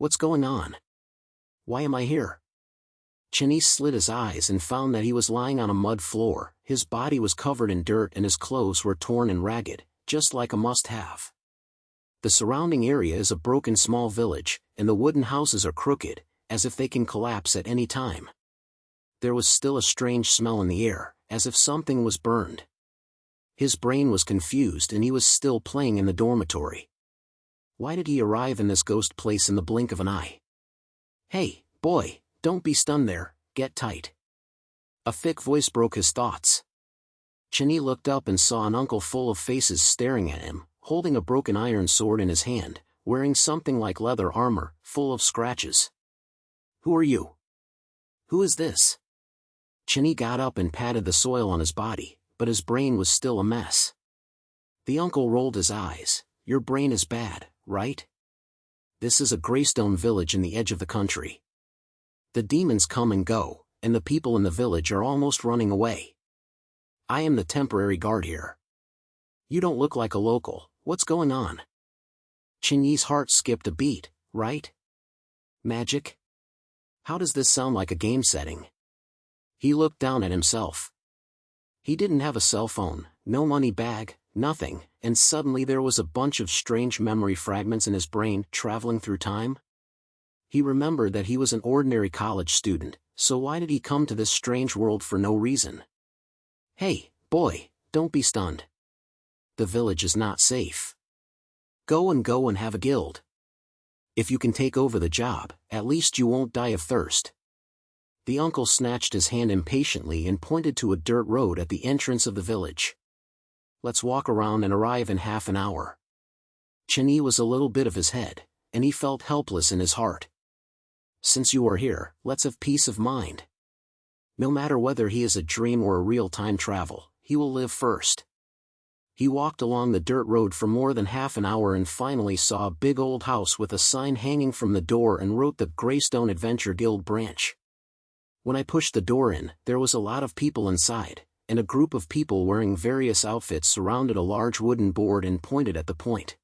What's going on? Why am I here? Chen Yi slid his eyes and found that he was lying on a mud floor. His body was covered in dirt and his clothes were torn and ragged, just like a must-have. The surrounding area is a broken small village, and the wooden houses are crooked, as if they can collapse at any time. There was still a strange smell in the air, as if something was burned. His brain was confused and he was still playing in the dormitory. Why did he arrive in this ghost place in the blink of an eye? Hey, boy, don't be stunned there, get tight. A thick voice broke his thoughts. Chen Yi looked up and saw an uncle full of faces staring at him, holding a broken iron sword in his hand, wearing something like leather armor, full of scratches. Who are you? Who is this? Chen Yi got up and patted the soil on his body, but his brain was still a mess. The uncle rolled his eyes. Your brain is bad, right? This is a Greystone village in the edge of the country. The demons come and go, and the people in the village are almost running away. I am the temporary guard here. You don't look like a local, what's going on? Chen Yi's heart skipped a beat, right? Magic? How does this sound like a game setting? He looked down at himself. He didn't have a cell phone, no money bag, nothing, and suddenly there was a bunch of strange memory fragments in his brain traveling through time. He remembered that he was an ordinary college student, so why did he come to this strange world for no reason? Hey, boy, don't be stunned. The village is not safe. Go and have a guild. If you can take over the job, at least you won't die of thirst. The uncle snatched his hand impatiently and pointed to a dirt road at the entrance of the village. Let's walk around and arrive in half an hour. Chen Yi was a little bit of his head, and he felt helpless in his heart. Since you are here, let's have peace of mind. No matter whether he is a dream or a real time travel, he will live first. He walked along the dirt road for more than half an hour and finally saw a big old house with a sign hanging from the door and wrote the Greystone Adventure Guild branch. When I pushed the door in, there was a lot of people inside, and a group of people wearing various outfits surrounded a large wooden board and pointed at the point.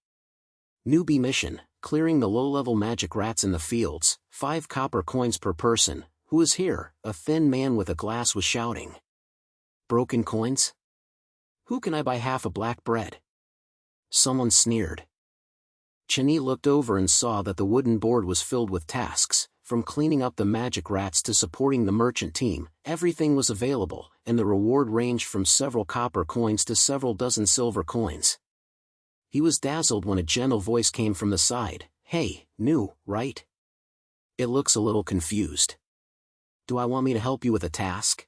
Newbie mission, clearing the low-level magic rats in the fields, 5 copper coins per person. Who is here? A thin man with a glass was shouting. Broken coins? Who can I buy half a black bread? Someone sneered. Chen Yi looked over and saw that the wooden board was filled with tasks, from cleaning up the magic rats to supporting the merchant team. Everything was available, and the reward ranged from several copper coins to several dozen silver coins. He was dazzled when a gentle voice came from the side. Hey, new, right? It looks a little confused. Do I want me to help you with a task?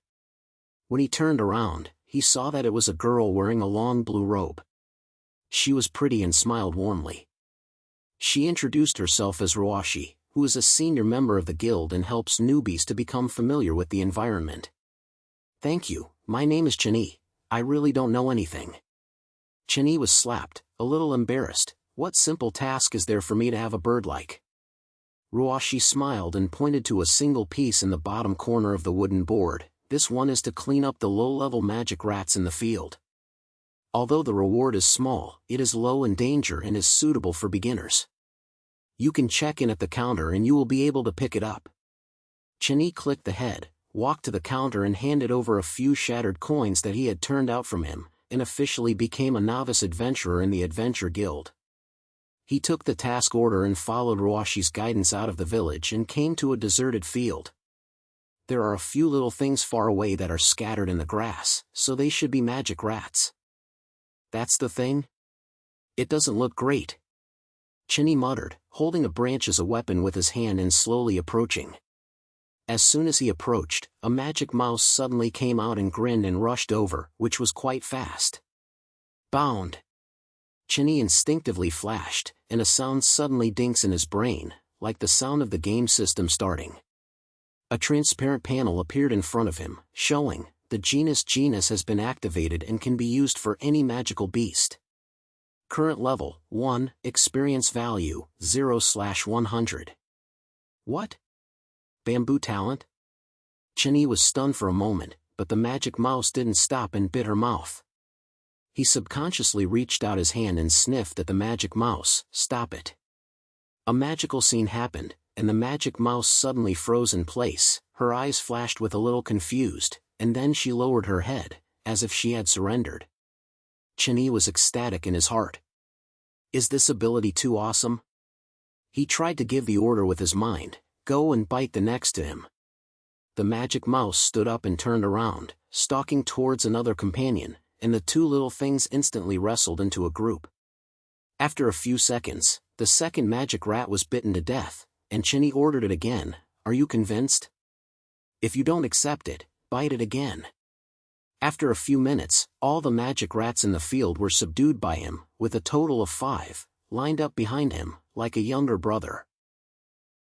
When he turned around, he saw that it was a girl wearing a long blue robe. She was pretty and smiled warmly. She introduced herself as Ruashi, who is a senior member of the guild and helps newbies to become familiar with the environment. Thank you, my name is Chen Yi. I really don't know anything. Chen Yi was slapped, a little embarrassed. What simple task is there for me to have a bird like? Ruashi smiled and pointed to a single piece in the bottom corner of the wooden board. This one is to clean up the low-level magic rats in the field. Although the reward is small, it is low in danger and is suitable for beginners. You can check in at the counter and you will be able to pick it up. Chen Yi clicked the head, walked to the counter and handed over a few shattered coins that he had turned out from him, and officially became a novice adventurer in the Adventure Guild. He took the task order and followed Ruashi's guidance out of the village and came to a deserted field. There are a few little things far away that are scattered in the grass, so they should be magic rats. That's the thing? It doesn't look great. Chen Yi muttered, holding a branch as a weapon with his hand and slowly approaching. As soon as he approached, a magic mouse suddenly came out and grinned and rushed over, which was quite fast. Bound. Chen Yi instinctively flashed, and a sound suddenly dinks in his brain, like the sound of the game system starting. A transparent panel appeared in front of him, showing, the genus has been activated and can be used for any magical beast. Current level, 1, experience value, 0/100. What? Bamboo talent? Chen Yi was stunned for a moment, but the magic mouse didn't stop and bit her mouth. He subconsciously reached out his hand and sniffed at the magic mouse. Stop it. A magical scene happened, and the magic mouse suddenly froze in place. Her eyes flashed with a little confused, and then she lowered her head, as if she had surrendered. Chen Yi was ecstatic in his heart. Is this ability too awesome? He tried to give the order with his mind, go and bite the next to him. The magic mouse stood up and turned around, stalking towards another companion, and the two little things instantly wrestled into a group. After a few seconds, the second magic rat was bitten to death, and Chen Yi ordered it again. Are you convinced? If you don't accept it, bite it again. After a few minutes, all the magic rats in the field were subdued by him, with a total of 5, lined up behind him, like a younger brother.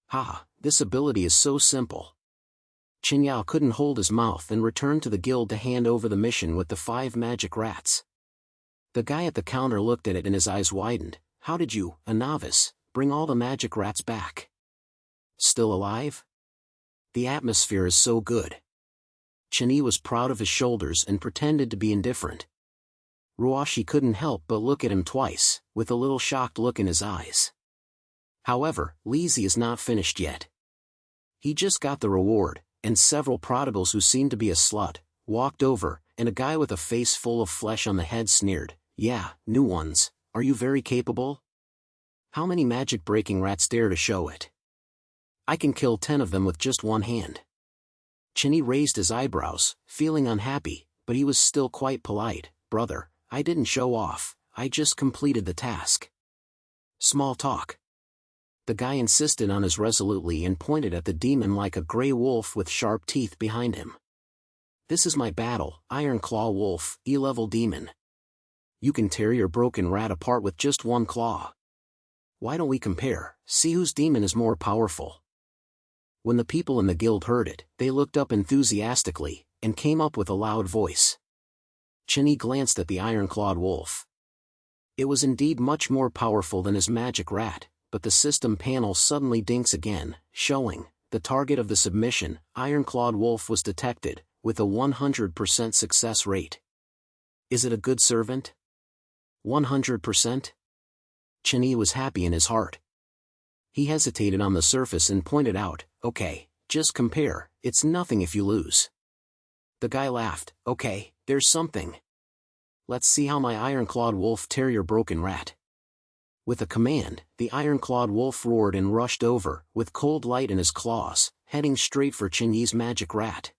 Ha, this ability is so simple. Chen Yi couldn't hold his mouth and returned to the guild to hand over the mission with the 5 magic rats. The guy at the counter looked at it and his eyes widened. How did you, a novice, bring all the magic rats back? Still alive? The atmosphere is so good. Chen Yi was proud of his shoulders and pretended to be indifferent. Ruoshi couldn't help but look at him twice, with a little shocked look in his eyes. However, Lizzie is not finished yet. He just got the reward, and several prodigals who seemed to be a slut, walked over, and a guy with a face full of flesh on the head sneered, yeah, new ones, are you very capable? How many magic-breaking rats dare to show it? I can kill 10 of them with just one hand. Chen Yi raised his eyebrows, feeling unhappy, but he was still quite polite. Brother, I didn't show off, I just completed the task. Small talk. The guy insisted on his resolutely and pointed at the demon like a gray wolf with sharp teeth behind him. This is my battle, Iron Claw Wolf, E-level demon. You can tear your broken rat apart with just one claw. Why don't we compare, see whose demon is more powerful? When the people in the guild heard it, they looked up enthusiastically, and came up with a loud voice. Chen Yi glanced at the iron-clawed wolf. It was indeed much more powerful than his magic rat, but the system panel suddenly dinks again, showing, the target of the submission, iron-clawed wolf was detected, with a 100% success rate. Is it a good servant? 100%? Chen Yi was happy in his heart. He hesitated on the surface and pointed out, okay, just compare, it's nothing if you lose. The guy laughed, okay, there's something. Let's see how my iron-clawed wolf tear your broken rat. With a command, the iron-clawed wolf roared and rushed over, with cold light in his claws, heading straight for Chen Yi's magic rat.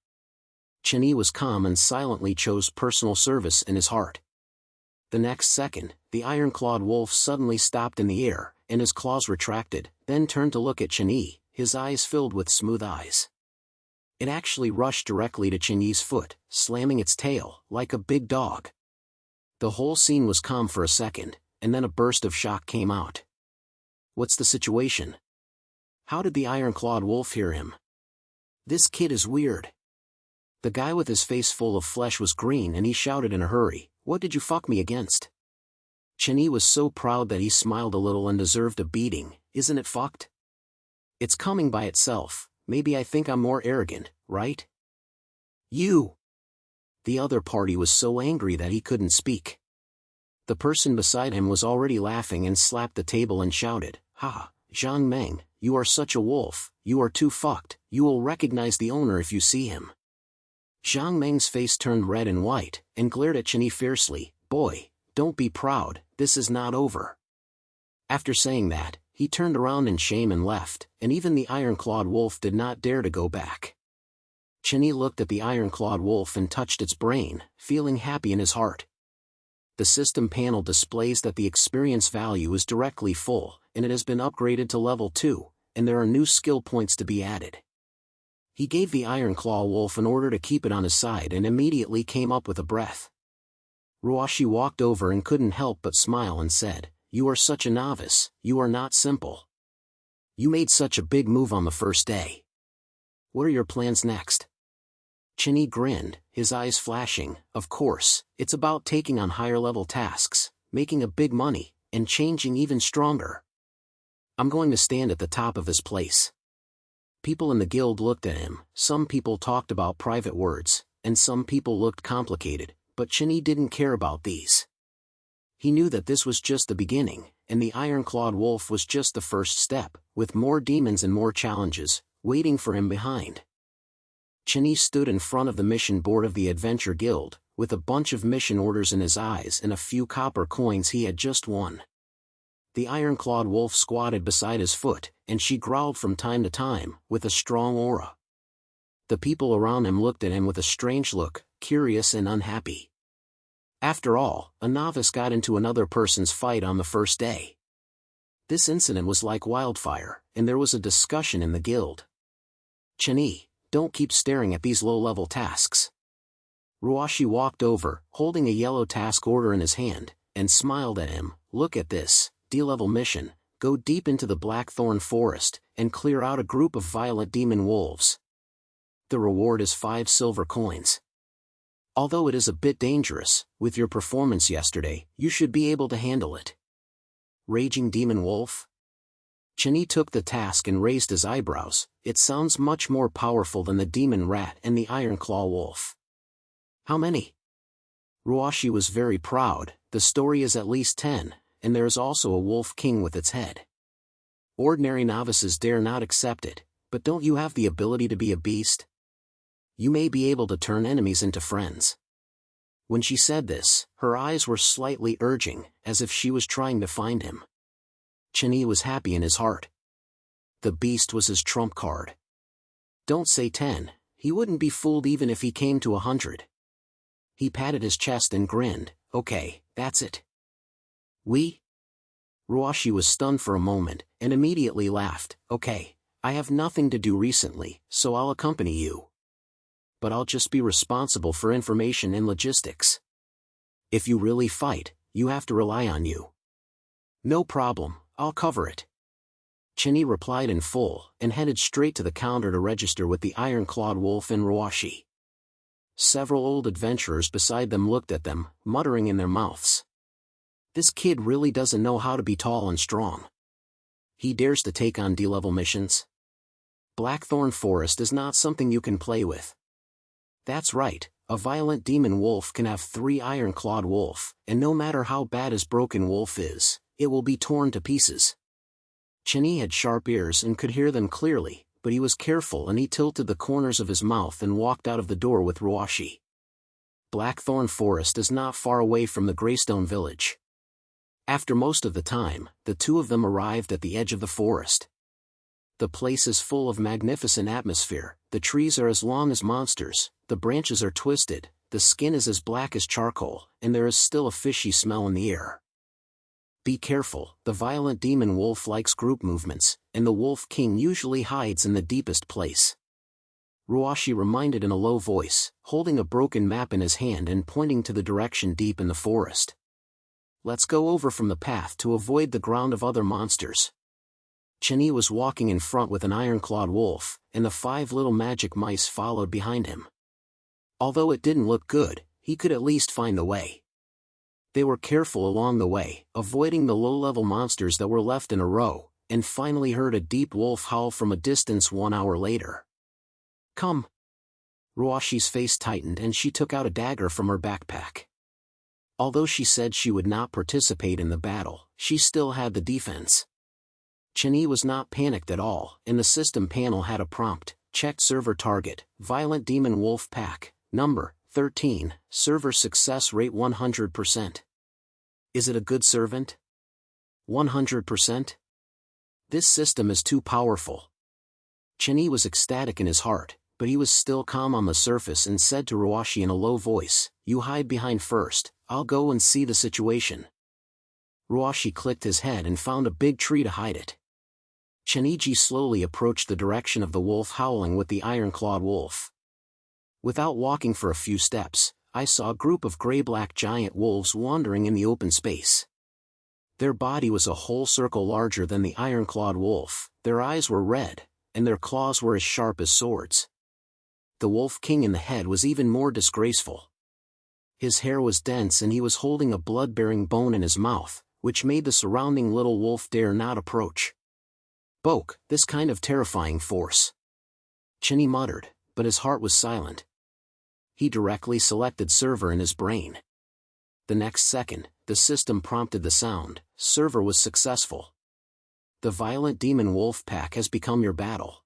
Chen Yi was calm and silently chose personal service in his heart. The next second, the iron-clawed wolf suddenly stopped in the air, and his claws retracted, then turned to look at Chen Yi, his eyes filled with smooth eyes. It actually rushed directly to Chen Yi's foot, slamming its tail, like a big dog. The whole scene was calm for a second, and then a burst of shock came out. What's the situation? How did the iron-clawed wolf hear him? This kid is weird. The guy with his face full of flesh was green and he shouted in a hurry, what did you fuck me against? Chen Yi was so proud that he smiled a little and deserved a beating, isn't it fucked? It's coming by itself, maybe I think I'm more arrogant, right? You! The other party was so angry that he couldn't speak. The person beside him was already laughing and slapped the table and shouted, ha, Zhang Meng, you are such a wolf, you are too fucked, you will recognize the owner if you see him. Zhang Meng's face turned red and white, and glared at Chen Yi fiercely, boy, don't be proud, this is not over. After saying that, he turned around in shame and left, and even the iron-clawed wolf did not dare to go back. Chen Yi looked at the iron-clawed wolf and touched its brain, feeling happy in his heart. The system panel displays that the experience value is directly full, and it has been upgraded to level 2, and there are new skill points to be added. He gave the Iron Claw Wolf an order to keep it on his side and immediately came up with a breath. Ruoshi walked over and couldn't help but smile and said, you are such a novice, you are not simple. You made such a big move on the first day. What are your plans next? Chen Yi grinned, his eyes flashing, of course, it's about taking on higher-level tasks, making a big money, and changing even stronger. I'm going to stand at the top of this place. People in the guild looked at him, some people talked about private words, and some people looked complicated, but Chen Yi didn't care about these. He knew that this was just the beginning, and the iron-clawed wolf was just the first step, with more demons and more challenges waiting for him behind. Chen Yi stood in front of the mission board of the Adventure Guild, with a bunch of mission orders in his eyes and a few copper coins he had just won. The iron-clawed wolf squatted beside his foot, and she growled from time to time, with a strong aura. The people around him looked at him with a strange look, curious and unhappy. After all, a novice got into another person's fight on the first day. This incident was like wildfire, and there was a discussion in the guild. Chen Yi, don't keep staring at these low-level tasks. Ruashi walked over, holding a yellow task order in his hand, and smiled at him. Look at this, D-level mission, go deep into the Blackthorn Forest, and clear out a group of violent demon wolves. The reward is 5 silver coins. Although it is a bit dangerous, with your performance yesterday, you should be able to handle it. Raging demon wolf? Chen Yi took the task and raised his eyebrows. It sounds much more powerful than the demon rat and the iron claw wolf. How many? Ruashi was very proud. The story is at least 10, and there is also a wolf king with its head. Ordinary novices dare not accept it, but don't you have the ability to be a beast? You may be able to turn enemies into friends. When she said this, her eyes were slightly urging, as if she was trying to find him. Chen Yi was happy in his heart. The beast was his trump card. Don't say 10, he wouldn't be fooled even if he came to 100. He patted his chest and grinned. Okay, that's it. Ruashi was stunned for a moment, and immediately laughed. Okay, I have nothing to do recently, so I'll accompany you. But I'll just be responsible for information and logistics. If you really fight, you have to rely on you. No problem, I'll cover it. Chen Yi replied in full, and headed straight to the counter to register with the iron-clawed wolf and Ruashi. Several old adventurers beside them looked at them, muttering in their mouths. This kid really doesn't know how to be tall and strong. He dares to take on D-level missions. Blackthorn Forest is not something you can play with. That's right, a violent demon wolf can have 3 iron-clawed wolf, and no matter how bad his broken wolf is, it will be torn to pieces. Chen Yi had sharp ears and could hear them clearly, but he was careful and he tilted the corners of his mouth and walked out of the door with Ruashi. Blackthorn Forest is not far away from the Greystone village. After most of the time, the two of them arrived at the edge of the forest. The place is full of magnificent atmosphere. The trees are as long as monsters, the branches are twisted, the skin is as black as charcoal, and there is still a fishy smell in the air. Be careful, the violent demon wolf likes group movements, and the wolf king usually hides in the deepest place. Ruashi reminded in a low voice, holding a broken map in his hand and pointing to the direction deep in the forest. Let's go over from the path to avoid the ground of other monsters. Chen Yi was walking in front with an iron-clawed wolf, and the 5 little magic mice followed behind him. Although it didn't look good, he could at least find the way. They were careful along the way, avoiding the low-level monsters that were left in a row, and finally heard a deep wolf howl from a distance 1 hour later. Come! Ruashi's face tightened and she took out a dagger from her backpack. Although she said she would not participate in the battle, she still had the defense. Chen Yi was not panicked at all, and the system panel had a prompt: check server target, violent demon wolf pack, number 13, server success rate 100%. Is it a good servant? 100%? This system is too powerful. Chen Yi was ecstatic in his heart, but he was still calm on the surface and said to Ruashi in a low voice, "You hide behind first, I'll go and see the situation." Ruashi clicked his head and found a big tree to hide it. Chen Yi slowly approached the direction of the wolf howling with the iron-clawed wolf. Without walking for a few steps, I saw a group of gray-black giant wolves wandering in the open space. Their body was a whole circle larger than the iron-clawed wolf, their eyes were red, and their claws were as sharp as swords. The wolf king in the head was even more disgraceful. His hair was dense and he was holding a blood-bearing bone in his mouth, which made the surrounding little wolf dare not approach. Boke, this kind of terrifying force. Chen Yi muttered, but his heart was silent. He directly selected server in his brain. The next second, the system prompted the sound, server was successful. The Violent Demon Wolf Pack has become your battle.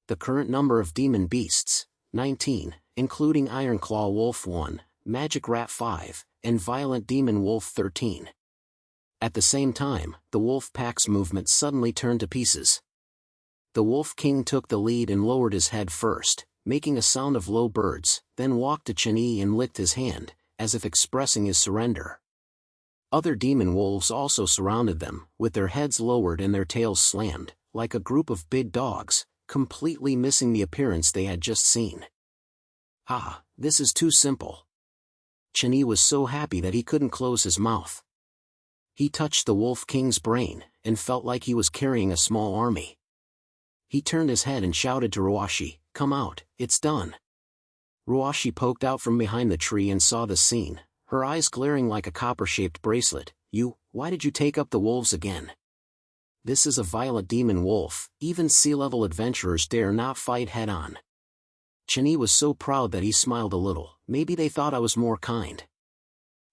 The current number of demon beasts, 19, including Ironclaw Wolf 1, Magic Rat 5, and Violent Demon Wolf 13. At the same time, the Wolf Pack's movement suddenly turned to pieces. The Wolf King took the lead and lowered his head first, making a sound of low birds, then walked to Chen Yi and licked his hand, as if expressing his surrender. Other demon wolves also surrounded them, with their heads lowered and their tails slammed, like a group of big dogs, completely missing the appearance they had just seen. Ah, this is too simple. Chen Yi was so happy that he couldn't close his mouth. He touched the Wolf King's brain, and felt like he was carrying a small army. He turned his head and shouted to Ruashi, "Come out, it's done." Ruashi poked out from behind the tree and saw the scene, her eyes glaring like a copper-shaped bracelet. Why did you take up the wolves again? This is a violent demon wolf, even sea-level adventurers dare not fight head-on. Chen Yi was so proud that he smiled a little. Maybe they thought I was more kind.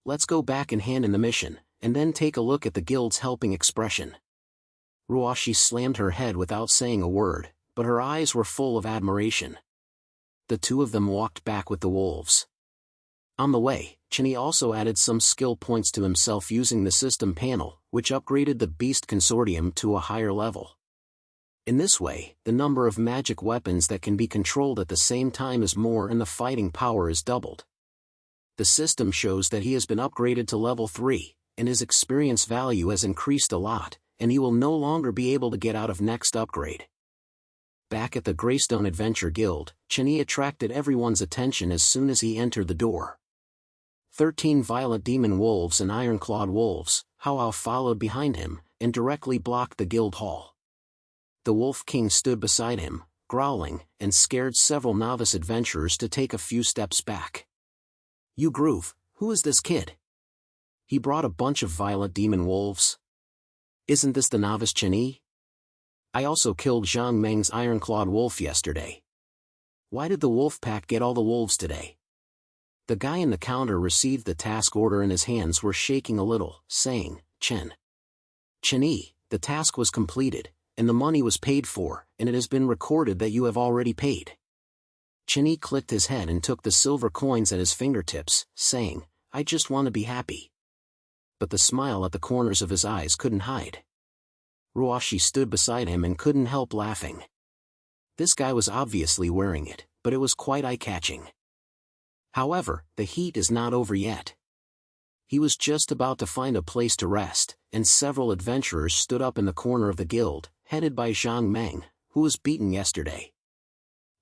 Let's go back and hand in the mission, and then take a look at the guild's helping expression. Ruashi slammed her head without saying a word, but her eyes were full of admiration. The two of them walked back with the wolves. On the way, Chen Yi also added some skill points to himself using the system panel, which upgraded the Beast Consortium to a higher level. In this way, the number of magic weapons that can be controlled at the same time is more and the fighting power is doubled. The system shows that he has been upgraded to level 3, and his experience value has increased a lot, and he will no longer be able to get out of next upgrade. Back at the Greystone Adventure Guild, Chen Yi attracted everyone's attention as soon as he entered the door. 13 violent demon wolves and iron-clawed wolves, Hao followed behind him, and directly blocked the guild hall. The Wolf King stood beside him, growling, and scared several novice adventurers to take a few steps back. "You Groove, who is this kid? He brought a bunch of violent demon wolves. Isn't this the novice Chen Yi? I also killed Zhang Meng's iron-clawed wolf yesterday. Why did the wolf pack get all the wolves today?" The guy in the counter received the task order and his hands were shaking a little, saying, Chen Yi, the task was completed, and the money was paid for, and it has been recorded that you have already paid. Chen Yi clicked his head and took the silver coins at his fingertips, saying, "I just want to be happy." But the smile at the corners of his eyes couldn't hide. Ruashi stood beside him and couldn't help laughing. This guy was obviously wearing it, but it was quite eye-catching. However, the heat is not over yet. He was just about to find a place to rest, and several adventurers stood up in the corner of the guild, headed by Zhang Meng, who was beaten yesterday.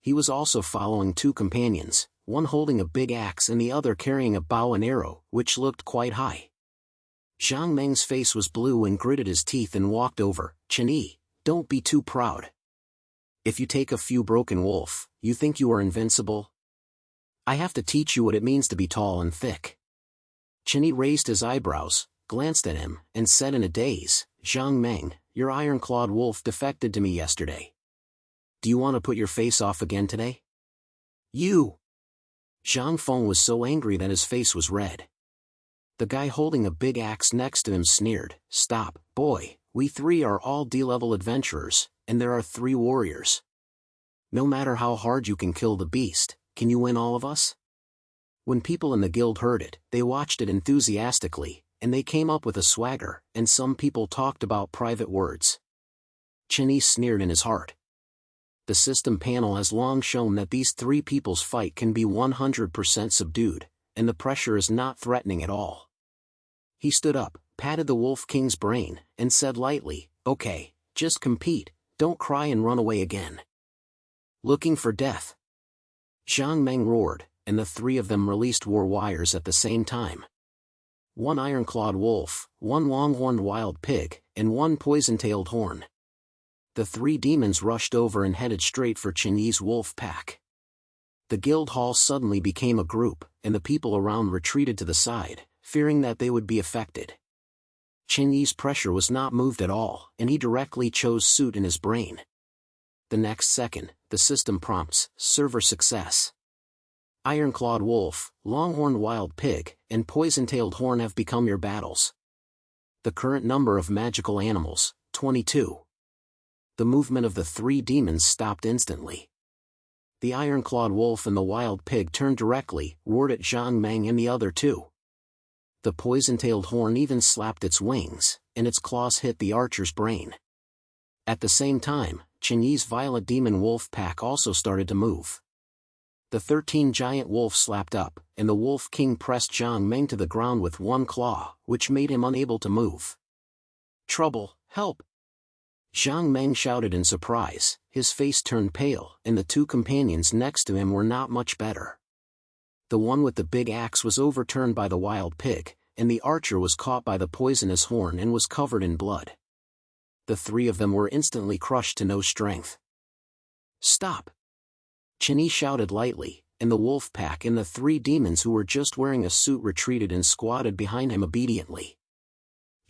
He was also following two companions, one holding a big axe and the other carrying a bow and arrow, which looked quite high. Zhang Meng's face was blue and gritted his teeth and walked over. "Chen Yi, don't be too proud. If you take a few broken wolf, you think you are invincible? I have to teach you what it means to be tall and thick." Chen Yi raised his eyebrows, glanced at him, and said in a daze, "Zhang Meng, your iron-clawed wolf defected to me yesterday. Do you want to put your face off again today?" "You!" Zhang Feng was so angry that his face was red. The guy holding a big axe next to him sneered, "Stop, boy, we three are all D-level adventurers, and there are 3 warriors. No matter how hard you can kill the beast, can you win all of us?" When people in the guild heard it, they watched it enthusiastically, and they came up with a swagger, and some people talked about private words. Chen Yi sneered in his heart. The system panel has long shown that these 3 people's fight can be 100% subdued, and the pressure is not threatening at all. He stood up, patted the Wolf King's brain, and said lightly, "Okay, just compete, don't cry and run away again." "Looking for death?" Zhang Meng roared, and the 3 of them released war wires at the same time. 1 iron-clawed wolf, 1 long-horned wild pig, and 1 poison-tailed horn. The 3 demons rushed over and headed straight for Chen Yi's wolf pack. The guild hall suddenly became a group, and the people around retreated to the side, fearing that they would be affected. Chen Yi's pressure was not moved at all, and he directly chose suit in his brain. The next second, the system prompts, "Server success. Iron-clawed wolf, long-horned wild pig, and poison-tailed horn have become your battles. The current number of magical animals, 22. The movement of the 3 demons stopped instantly. The iron-clawed wolf and the wild pig turned directly, roared at Zhang Meng and the other 2. The poison-tailed horn even slapped its wings, and its claws hit the archer's brain. At the same time, Chen Yi's violet demon wolf pack also started to move. The 13 giant wolves slapped up, and the wolf king pressed Zhang Meng to the ground with one claw, which made him unable to move. "Trouble, help!" Zhang Meng shouted in surprise, his face turned pale, and the 2 companions next to him were not much better. The one with the big axe was overturned by the wild pig, and the archer was caught by the poisonous horn and was covered in blood. The 3 of them were instantly crushed to no strength. "Stop!" Chen Yi shouted lightly, and the wolf pack and the 3 demons who were just wearing a suit retreated and squatted behind him obediently.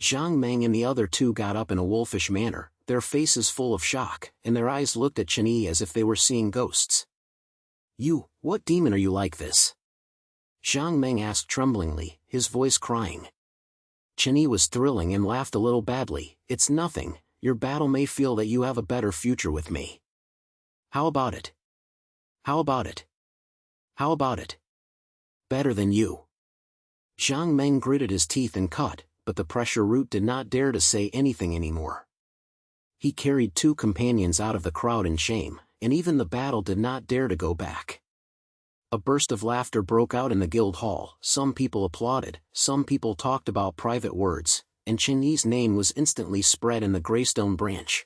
Zhang Meng and the other 2 got up in a wolfish manner, their faces full of shock, and their eyes looked at Chen Yi as if they were seeing ghosts. What demon are you like this?" Zhang Meng asked tremblingly, his voice crying. Chen Yi was thrilling and laughed a little badly. "It's nothing, your battle may feel that you have a better future with me. How about it? How about it? How about it? Better than you." Zhang Meng gritted his teeth and cut, but the pressure root did not dare to say anything anymore. He carried 2 companions out of the crowd in shame, and even the battle did not dare to go back. A burst of laughter broke out in the guild hall. Some people applauded, some people talked about private words, and Chen Yi's name was instantly spread in the Greystone branch.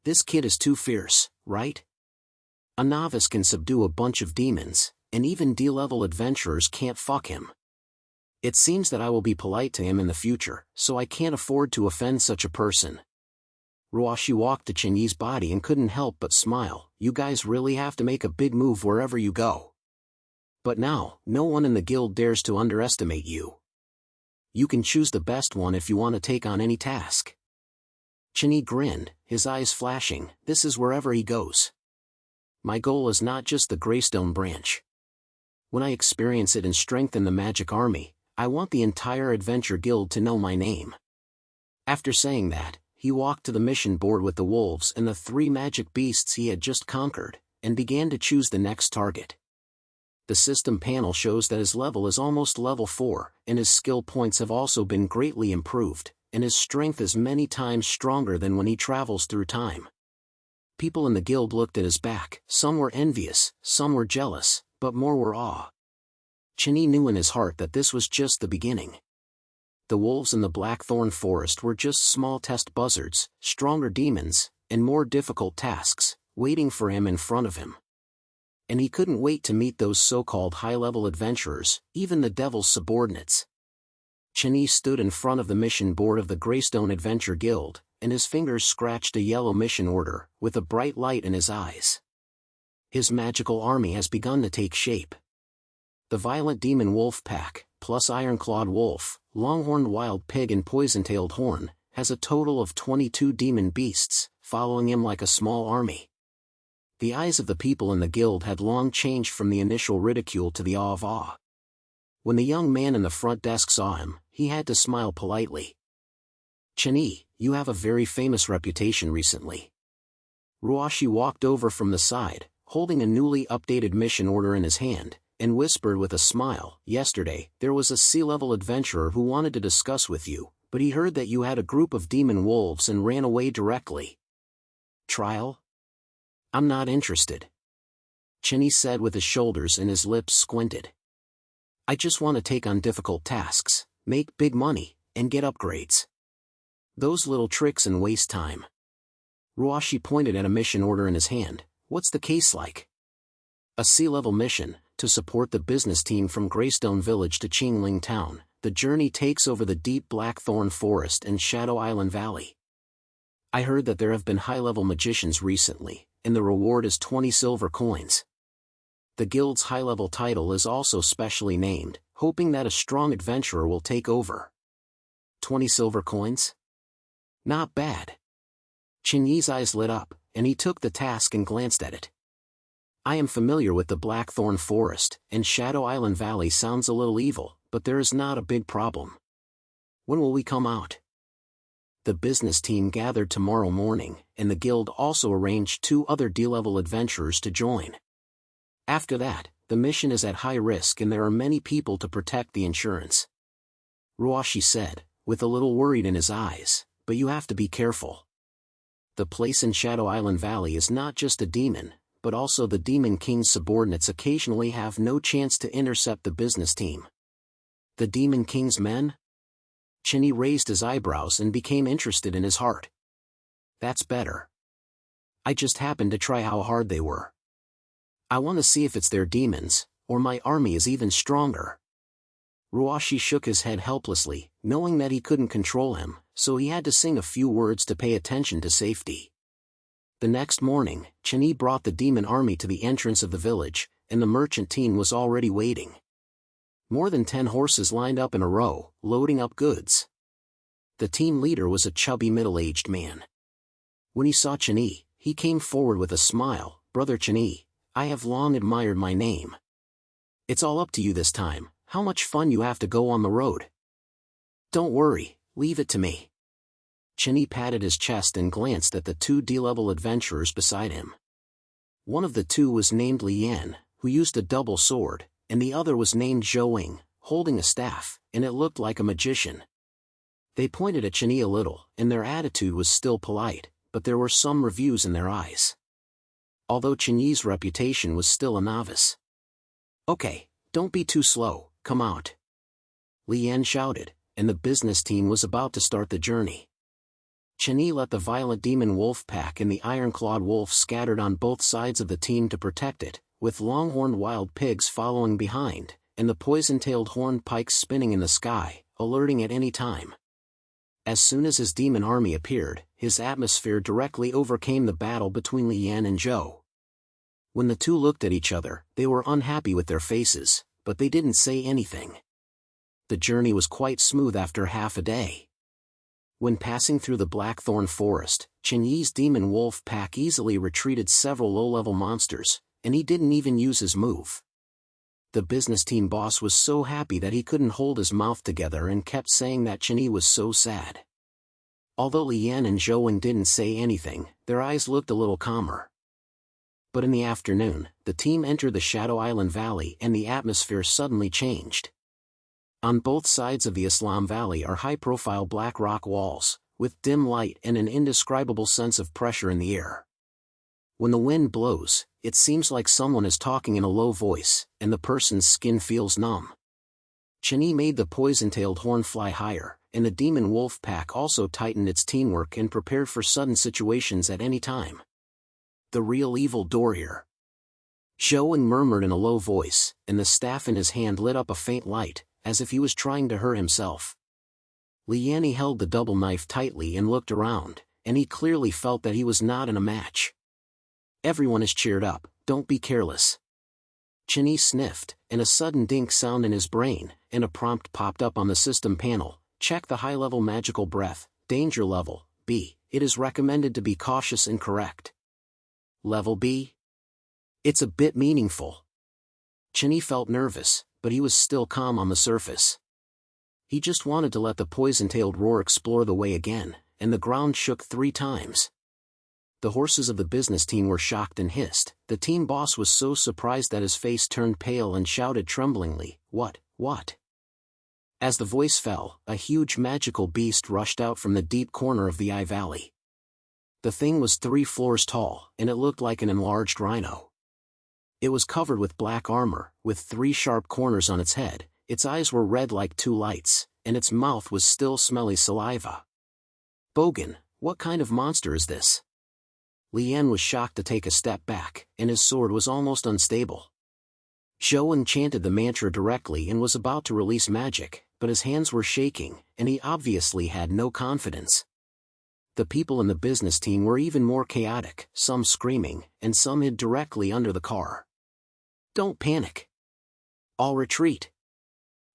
"This kid is too fierce, right? A novice can subdue a bunch of demons, and even D-level adventurers can't fuck him. It seems that I will be polite to him in the future, so I can't afford to offend such a person." Ruoshi walked to Chen Yi's body and couldn't help but smile. "You guys really have to make a big move wherever you go. But now, no one in the guild dares to underestimate you. You can choose the best one if you want to take on any task." Chen Yi grinned, his eyes flashing. "This is wherever he goes. My goal is not just the Greystone branch. When I experience it and strengthen the magic army, I want the entire adventure guild to know my name." After saying that, he walked to the mission board with the wolves and the 3 magic beasts he had just conquered, and began to choose the next target. The system panel shows that his level is almost level 4, and his skill points have also been greatly improved, and his strength is many times stronger than when he travels through time. People in the guild looked at his back. Some were envious, some were jealous, but more were awe. Chen Yi knew in his heart that this was just the beginning. The wolves in the Blackthorn Forest were just small test buzzards, stronger demons, and more difficult tasks, waiting for him in front of him. And he couldn't wait to meet those so-called high-level adventurers, even the devil's subordinates. Chen Yi stood in front of the mission board of the Greystone Adventure Guild, and his fingers scratched a yellow mission order, with a bright light in his eyes. His magical army has begun to take shape. The violent demon wolf pack, plus iron-clawed wolf, longhorned wild pig and poison-tailed horn, has a total of 22 demon beasts, following him like a small army. The eyes of the people in the guild had long changed from the initial ridicule to the awe of awe. When the young man in the front desk saw him, he had to smile politely. "Chen Yi, you have a very famous reputation recently." Ruoshi walked over from the side, holding a newly updated mission order in his hand, and whispered with a smile, "Yesterday, there was a sea-level adventurer who wanted to discuss with you, but he heard that you had a group of demon wolves and ran away directly." "Trial? I'm not interested," Chen Yi said with his shoulders and his lips squinted. "I just want to take on difficult tasks, make big money, and get upgrades. Those little tricks and waste time." Ruoshi pointed at a mission order in his hand. "What's the case like?" "A sea-level mission, to support the business team from Greystone Village to Qingling Town. The journey takes over the deep Blackthorn Forest and Shadow Island Valley. I heard that there have been high-level magicians recently, and the reward is 20 silver coins. The guild's high-level title is also specially named, hoping that a strong adventurer will take over." 20 silver coins? Not bad. Chen Yi's eyes lit up, and he took the task and glanced at it. "I am familiar with the Blackthorn Forest, and Shadow Island Valley sounds a little evil, but there is not a big problem. When will we come out?" The business team gathered tomorrow morning, and the guild also arranged 2 other D-level adventurers to join. After that, the mission is at high risk and there are many people to protect the insurance. Ruashi said, with a little worried in his eyes, but you have to be careful. The place in Shadow Island Valley is not just a demon, but also the Demon King's subordinates occasionally have no chance to intercept the business team. The Demon King's men? Chen Yi raised his eyebrows and became interested in his heart. That's better. I just happened to try how hard they were. I want to see if it's their demons, or my army is even stronger. Ruashi shook his head helplessly, knowing that he couldn't control him, so he had to sing a few words to pay attention to safety. The next morning, Chen Yi brought the demon army to the entrance of the village, and the merchant team was already waiting. More than 10 horses lined up in a row, loading up goods. The team leader was a chubby middle-aged man. When he saw Chen Yi, he came forward with a smile. Brother Chen Yi, I have long admired my name. It's all up to you this time, how much fun you have to go on the road. Don't worry, leave it to me. Chen Yi patted his chest and glanced at the 2 D-level adventurers beside him. One of the 2 was named Li Yan, who used a double sword, and the other was named Zhou Ying, holding a staff, and it looked like a magician. They pointed at Chen Yi a little, and their attitude was still polite, but there were some reviews in their eyes. Although Chen Yi's reputation was still a novice. Okay, don't be too slow, come out. Li Yan shouted, and the business team was about to start the journey. Chen Yi let the violent demon wolf pack and the iron-clawed wolf scattered on both sides of the team to protect it, with long-horned wild pigs following behind, and the poison-tailed horned pikes spinning in the sky, alerting at any time. As soon as his demon army appeared, his atmosphere directly overcame the battle between Li Yan and Zhou. When the 2 looked at each other, they were unhappy with their faces, but they didn't say anything. The journey was quite smooth after half a day. When passing through the Blackthorn Forest, Chen Yi's demon wolf pack easily retreated several low-level monsters, and he didn't even use his move. The business team boss was so happy that he couldn't hold his mouth together and kept saying that Chen Yi was so sad. Although Li Yan and Zhou Ying didn't say anything, their eyes looked a little calmer. But in the afternoon, the team entered the Shadow Island Valley and the atmosphere suddenly changed. On both sides of the Islam Valley are high-profile black rock walls, with dim light and an indescribable sense of pressure in the air. When the wind blows, it seems like someone is talking in a low voice, and the person's skin feels numb. Chen Yi made the poison-tailed horn fly higher, and the demon wolf pack also tightened its teamwork and prepared for sudden situations at any time. The real evil Doorrier. Zhou Ying murmured in a low voice, and the staff in his hand lit up a faint light, as if he was trying to hurt himself. Li Yan held the double knife tightly and looked around, and he clearly felt that he was not in a match. Everyone is cheered up, don't be careless. Chen Yi sniffed, and a sudden dink sound in his brain, and a prompt popped up on the system panel. Check the high-level magical breath, danger level, B. It is recommended to be cautious and correct. Level B? It's a bit meaningful. Chen Yi felt nervous, but he was still calm on the surface. He just wanted to let the poison-tailed roar explore the way again, and the ground shook 3 times. The horses of the business team were shocked and hissed. The team boss was so surprised that his face turned pale and shouted tremblingly, What? As the voice fell, a huge magical beast rushed out from the deep corner of the Eye Valley. The thing was 3 floors tall, and it looked like an enlarged rhino. It was covered with black armor, with 3 sharp corners on its head, its eyes were red like 2 lights, and its mouth was still smelly saliva. Bogan, what kind of monster is this? Li Yan was shocked to take a step back, and his sword was almost unstable. Zhou Ying chanted the mantra directly and was about to release magic, but his hands were shaking, and he obviously had no confidence. The people in the business team were even more chaotic, some screaming, and some hid directly under the car. Don't panic. I'll retreat.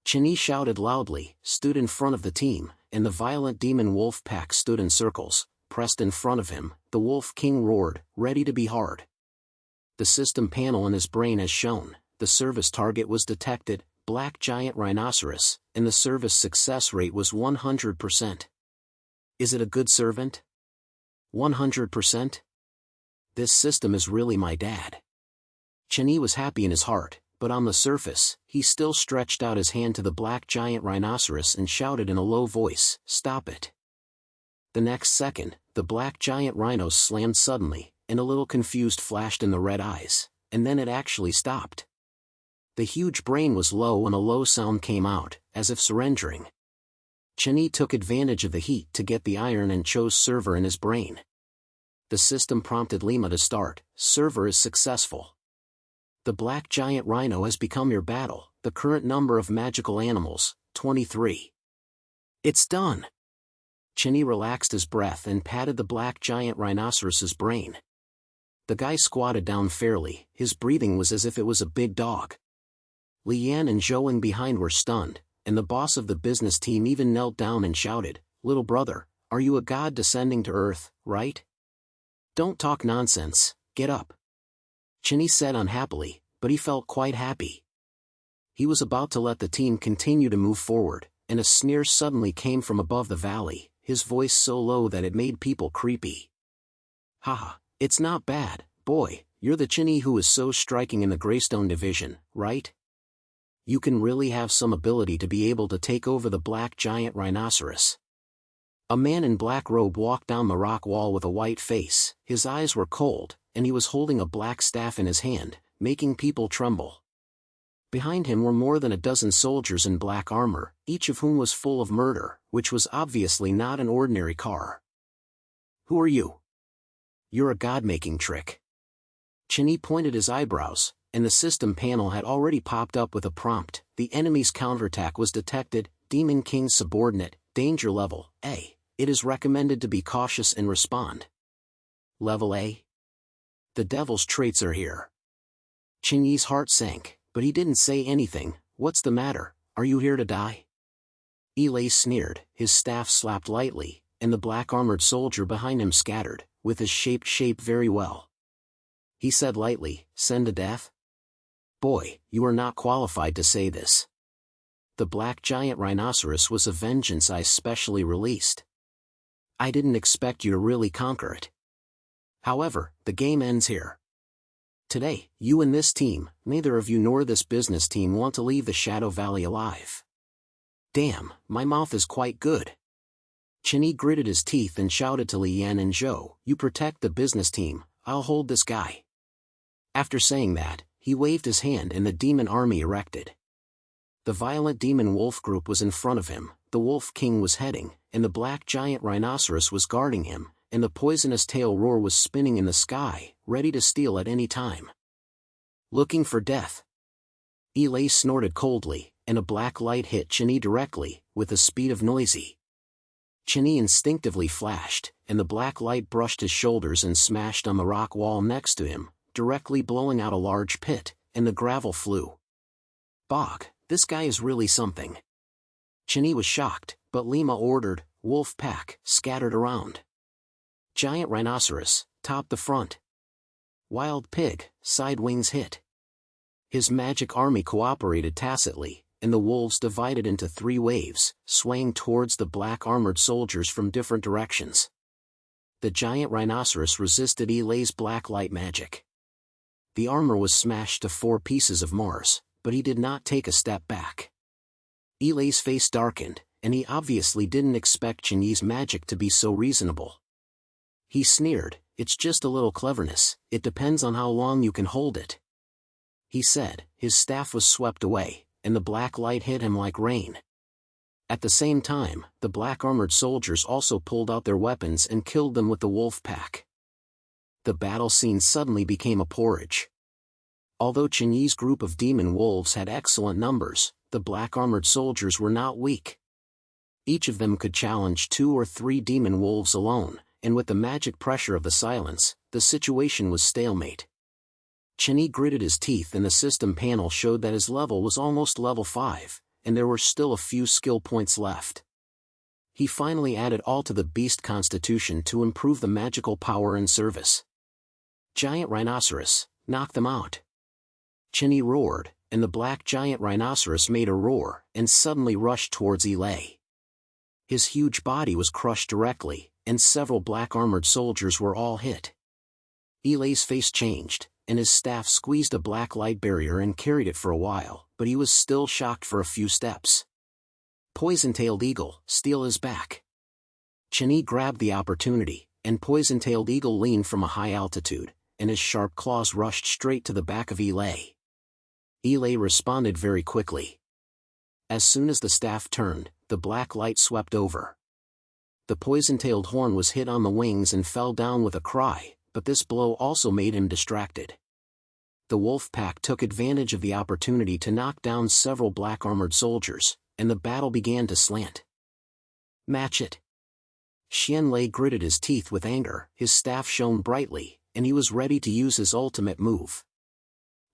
Chen Yi shouted loudly, stood in front of the team, and the violent demon wolf pack stood in circles, pressed in front of him. The Wolf King roared, ready to be hard. The system panel in his brain has shown, the service target was detected, black giant rhinoceros, and the service success rate was 100%. Is it a good servant? 100%? This system is really my dad. Chen Yi was happy in his heart, but on the surface, he still stretched out his hand to the black giant rhinoceros and shouted in a low voice, "Stop it." The next second, the black giant rhino slammed suddenly, and a little confused flashed in the red eyes, and then it actually stopped. The huge brain was low and a low sound came out, as if surrendering. Chen Yi took advantage of the heat to get the iron and chose server in his brain. The system prompted Lima to start. Server is successful. The black giant rhino has become your battle. The current number of magical animals, 23. It's done. Chen Yi relaxed his breath and patted the black giant rhinoceros's brain. The guy squatted down fairly, his breathing was as if it was a big dog. Li Yan and Zhou behind were stunned, and the boss of the business team even knelt down and shouted, "Little brother, are you a god descending to earth, right? Don't talk nonsense, get up." Chen Yi said unhappily, but he felt quite happy. He was about to let the team continue to move forward, and a sneer suddenly came from above the valley, his voice so low that it made people creepy. "Haha, it's not bad, boy, you're the Chen Yi who is so striking in the Greystone division, right? You can really have some ability to be able to take over the black giant rhinoceros." A man in black robe walked down the rock wall with a white face, his eyes were cold, and he was holding a black staff in his hand, making people tremble. Behind him were more than a dozen soldiers in black armor, each of whom was full of murder, which was obviously not an ordinary car. "Who are you?" "You're a god-making trick." Chen Yi pointed his eyebrows, and the system panel had already popped up with a prompt. The enemy's counterattack was detected, Demon King's subordinate, danger level, A. It is recommended to be cautious and respond. Level A? The devil's traits are here. Chen Yi's heart sank, but he didn't say anything. "What's the matter, are you here to die?" Eli sneered, his staff slapped lightly, and the black-armored soldier behind him scattered, with his shape very well. He said lightly, "Send to death?" "Boy, you are not qualified to say this. The black giant rhinoceros was a vengeance I specially released. I didn't expect you to really conquer it. However, the game ends here. Today, you and this team, neither of you nor this business team want to leave the Shadow Valley alive." "Damn, my mouth is quite good." Chen Yi gritted his teeth and shouted to Li Yan and Zhou, "You protect the business team, I'll hold this guy." After saying that, he waved his hand and the demon army erected. The violent demon wolf group was in front of him, the Wolf King was heading, and the black giant rhinoceros was guarding him, and the poisonous tail roar was spinning in the sky, ready to steal at any time. "Looking for death?" Eli snorted coldly, and a black light hit Chen Yi directly, with the speed of noisy. Chen Yi instinctively flashed, and the black light brushed his shoulders and smashed on the rock wall next to him, directly blowing out a large pit, and the gravel flew. "Bog, this guy is really something." Chen Yi was shocked, but Lima ordered, "Wolf pack, scattered around. Giant rhinoceros, top the front. Wild pig, side wings hit." His magic army cooperated tacitly, and the wolves divided into 3 waves, swaying towards the black-armored soldiers from different directions. The giant rhinoceros resisted Eli's black light magic. The armor was smashed to 4 pieces of Mars, but he did not take a step back. Eli's face darkened, and he obviously didn't expect Chen Yi's magic to be so reasonable. He sneered, "It's just a little cleverness, it depends on how long you can hold it." He said, his staff was swept away, and the black light hit him like rain. At the same time, the black-armored soldiers also pulled out their weapons and killed them with the wolf pack. The battle scene suddenly became a porridge. Although Chen Yi's group of demon wolves had excellent numbers, the black-armored soldiers were not weak. Each of them could challenge 2 or 3 demon wolves alone, and with the magic pressure of the silence, the situation was stalemate. Chen Yi gritted his teeth and the system panel showed that his level was almost level 5, and there were still a few skill points left. He finally added all to the beast constitution to improve the magical power and service. "Giant rhinoceros, knock them out." Chen Yi roared, and the black giant rhinoceros made a roar, and suddenly rushed towards Eli. His huge body was crushed directly, and several black-armored soldiers were all hit. Ilay's face changed, and his staff squeezed a black light barrier and carried it for a while, but he was still shocked for a few steps. Poison-tailed eagle, steal his back. Chen Yi grabbed the opportunity, and poison-tailed eagle leaned from a high altitude, and his sharp claws rushed straight to the back of Ilay. Ilay responded very quickly. As soon as the staff turned, the black light swept over. The poison-tailed horn was hit on the wings and fell down with a cry, but this blow also made him distracted. The wolf pack took advantage of the opportunity to knock down several black-armored soldiers, and the battle began to slant. Match it. Xian Lei gritted his teeth with anger, his staff shone brightly, and he was ready to use his ultimate move.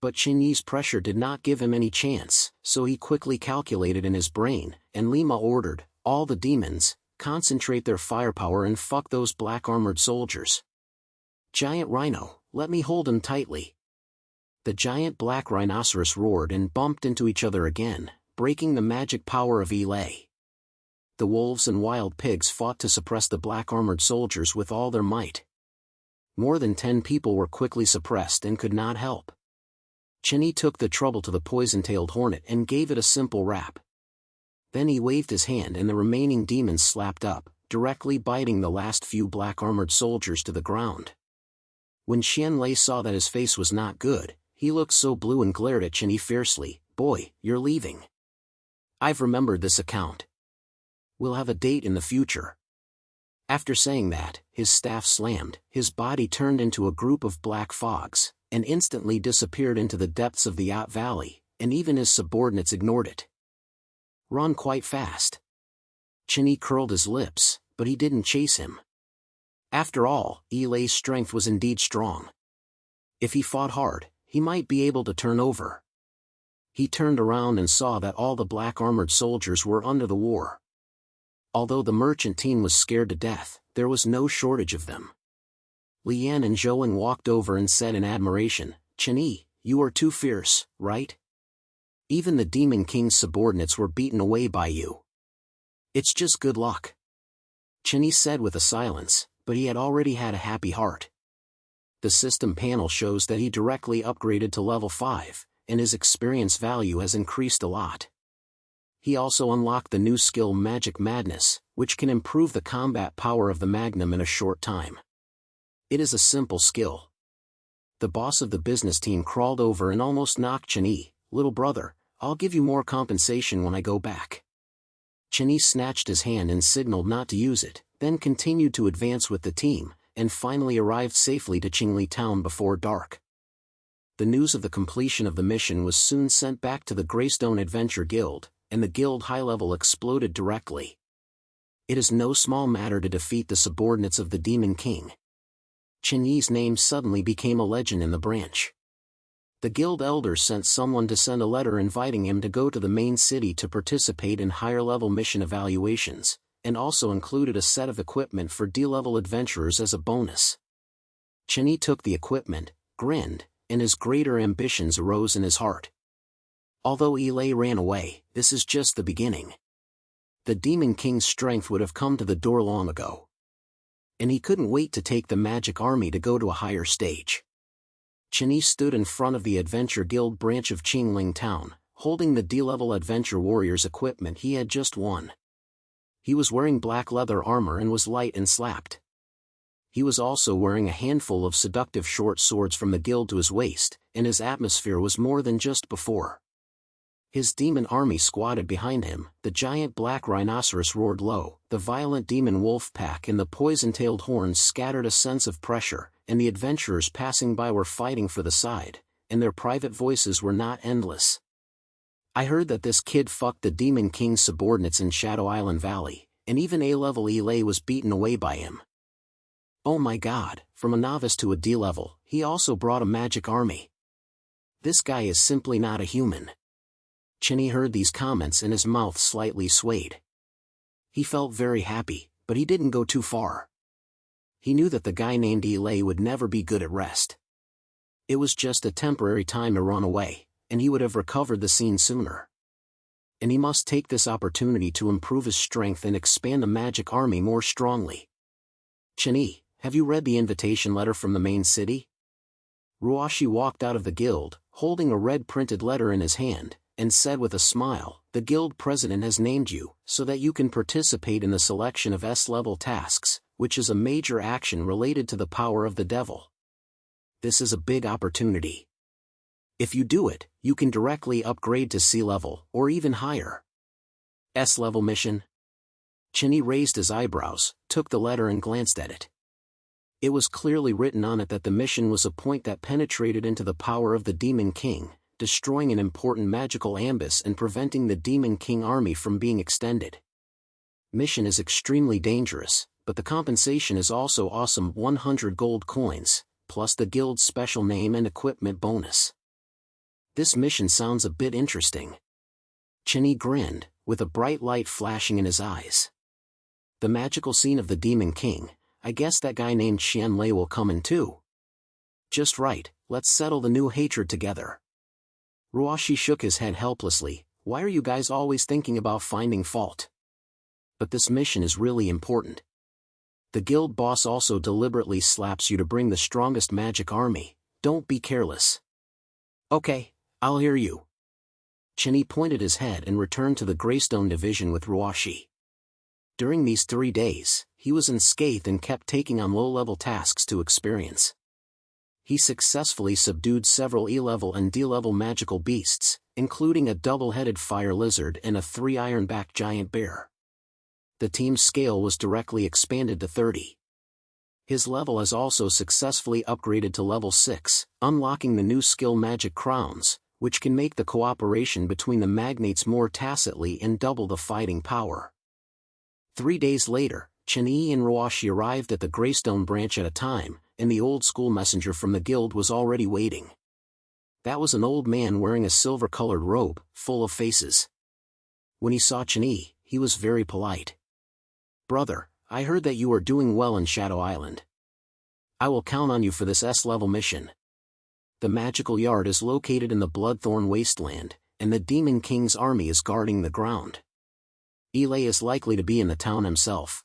But Chen Yi's pressure did not give him any chance, so he quickly calculated in his brain, and Lima ordered, all the demons, concentrate their firepower and fuck those black-armored soldiers. Giant Rhino, let me hold him tightly. The giant black rhinoceros roared and bumped into each other again, breaking the magic power of Ilay. The wolves and wild pigs fought to suppress the black-armored soldiers with all their might. More than 10 people were quickly suppressed and could not help. Chen Yi took the trouble to the poison-tailed hornet and gave it a simple rap. Then he waved his hand and the remaining demons slapped up, directly biting the last few black-armored soldiers to the ground. When Xian Lei saw that his face was not good, he looked so blue and glared at Chen Yi fiercely, "Boy, you're leaving. I've remembered this account. We'll have a date in the future." After saying that, his staff slammed, his body turned into a group of black fogs, and instantly disappeared into the depths of the Yacht Valley, and even his subordinates ignored it. Run quite fast. Chen Yi curled his lips, but he didn't chase him. After all, Ilay's strength was indeed strong. If he fought hard, he might be able to turn over. He turned around and saw that all the black-armored soldiers were under the war. Although the merchant team was scared to death, there was no shortage of them. Lian and Zhoueng walked over and said in admiration, "Chen Yi, you are too fierce, right? Even the Demon King's subordinates were beaten away by you. It's just good luck." Chen Yi said with a silence, but he had already had a happy heart. The system panel shows that he directly upgraded to level 5, and his experience value has increased a lot. He also unlocked the new skill Magic Madness, which can improve the combat power of the Magnum in a short time. It is a simple skill. The boss of the business team crawled over and almost knocked Chen Yi. "Little brother, I'll give you more compensation when I go back." Chen Yi snatched his hand and signaled not to use it, then continued to advance with the team, and finally arrived safely to Qingli town before dark. The news of the completion of the mission was soon sent back to the Greystone Adventure Guild, and the guild high-level exploded directly. It is no small matter to defeat the subordinates of the Demon King. Chen Yi's name suddenly became a legend in the branch. The guild elders sent someone to send a letter inviting him to go to the main city to participate in higher-level mission evaluations, and also included a set of equipment for D-level adventurers as a bonus. Chen Yi took the equipment, grinned, and his greater ambitions arose in his heart. Although Ilay ran away, this is just the beginning. The Demon King's strength would have come to the door long ago. And he couldn't wait to take the magic army to go to a higher stage. Chen Yi stood in front of the Adventure Guild branch of Qingling Town, holding the D-level Adventure Warriors equipment he had just won. He was wearing black leather armor and was light and slapped. He was also wearing a handful of seductive short swords from the guild to his waist, and his atmosphere was more than just before. His demon army squatted behind him, the giant black rhinoceros roared low, the violent demon wolf pack and the poison-tailed horns scattered a sense of pressure, and the adventurers passing by were fighting for the side, and their private voices were not endless. "I heard that this kid fucked the Demon King's subordinates in Shadow Island Valley, and even A-level Ilay was beaten away by him. Oh my god, from a novice to a D-level, he also brought a magic army. This guy is simply not a human." Chen Yi heard these comments and his mouth slightly swayed. He felt very happy, but he didn't go too far. He knew that the guy named Ilay would never be good at rest. It was just a temporary time to run away, and he would have recovered the scene sooner. and he must take this opportunity to improve his strength and expand the magic army more strongly. Chen Yi, have you read the invitation letter from the main city? Ruashi walked out of the guild, holding a red printed letter in his hand, and said with a smile, "The guild president has named you, so that you can participate in the selection of S-level tasks, which is a major action related to the power of the devil. This is a big opportunity. If you do it, you can directly upgrade to C-level, or even higher." S-level mission? Chen Yi raised his eyebrows, took the letter and glanced at it. It was clearly written on it that the mission was a point that penetrated into the power of the Demon King, destroying an important magical ambush and preventing the Demon King army from being extended. Mission is extremely dangerous, but the compensation is also awesome: 100 gold coins, plus the guild's special name and equipment bonus. This mission sounds a bit interesting. Chen Yi grinned, with a bright light flashing in his eyes. The magical scene of the Demon King, I guess that guy named Xian Lei will come in too. Just right, let's settle the new hatred together. Ruashi shook his head helplessly. Why are you guys always thinking about finding fault? But this mission is really important. The guild boss also deliberately slaps you to bring the strongest magic army. Don't be careless. Okay, I'll hear you. Chen Yi pointed his head and returned to the Greystone division with Ruashi. During these 3 days, he was unscathed and kept taking on low-level tasks to experience. He successfully subdued several E-level and D-level magical beasts, including a double-headed fire lizard and a 3-iron-backed giant bear. The team's scale was directly expanded to 30. His level has also successfully upgraded to level 6, unlocking the new skill Magic Crowns, which can make the cooperation between the magnates more tacitly and double the fighting power. 3 days later, Chen Yi and Ruashi arrived at the Greystone branch at a time, and the old-school messenger from the guild was already waiting. That was an old man wearing a silver-colored robe, full of faces. When he saw Chen Yi, he was very polite. "Brother, I heard that you are doing well in Shadow Island. I will count on you for this S-level mission. The magical yard is located in the Bloodthorn Wasteland, and the Demon King's army is guarding the ground. Ilay is likely to be in the town himself.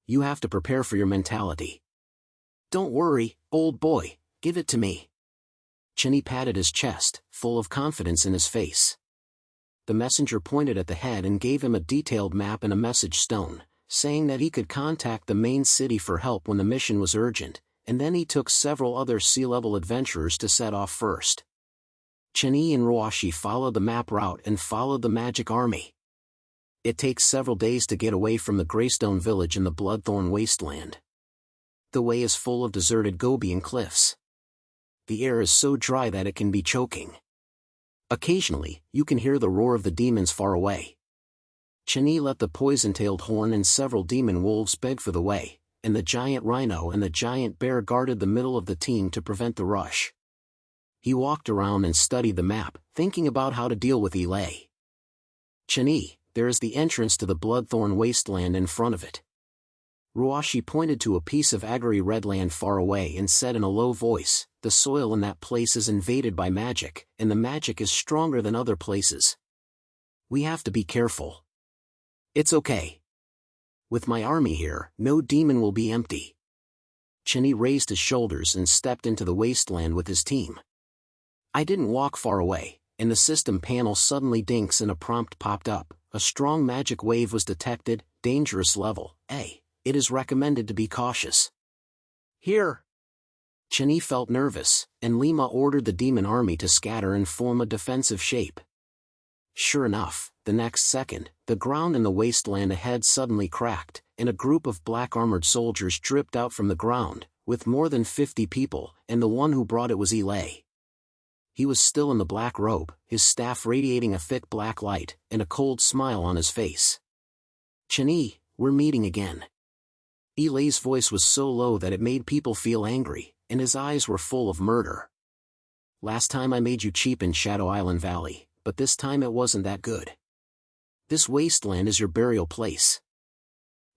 You have to prepare for your mentality. Don't worry, old boy, give it to me." Chen Yi patted his chest, full of confidence in his face. The messenger pointed at the head and gave him a detailed map and a message stone, saying that he could contact the main city for help when the mission was urgent, and then he took several other sea-level adventurers to set off first. Chen Yi and Ruashi followed the map route and followed the magic army. It takes several days to get away from the Greystone village in the Bloodthorn Wasteland. The way is full of deserted gobi and cliffs. The air is so dry that it can be choking. Occasionally, you can hear the roar of the demons far away. Chen Yi let the poison-tailed horn and several demon wolves beg for the way, and the giant rhino and the giant bear guarded the middle of the team to prevent the rush. He walked around and studied the map, thinking about how to deal with Ilay. "Chen Yi, there is the entrance to the Bloodthorn Wasteland in front of it." Ruashi pointed to a piece of agri red land far away and said in a low voice, "The soil in that place is invaded by magic, and the magic is stronger than other places. We have to be careful." "It's okay. With my army here, no demon will be empty." Chen Yi raised his shoulders and stepped into the wasteland with his team. I didn't walk far away, and the system panel suddenly dinks and a prompt popped up. A strong magic wave was detected, dangerous level A. It is recommended to be cautious. Here. Chen Yi felt nervous, and Lima ordered the demon army to scatter and form a defensive shape. Sure enough, the next second, the ground in the wasteland ahead suddenly cracked, and a group of black-armored soldiers dripped out from the ground, with more than 50 people, and the one who brought it was Ilay. He was still in the black robe, his staff radiating a thick black light, and a cold smile on his face. "Chen Yi, we're meeting again." Ilay's voice was so low that it made people feel angry, and his eyes were full of murder. "Last time I made you cheap in Shadow Island Valley, but this time it wasn't that good. This wasteland is your burial place."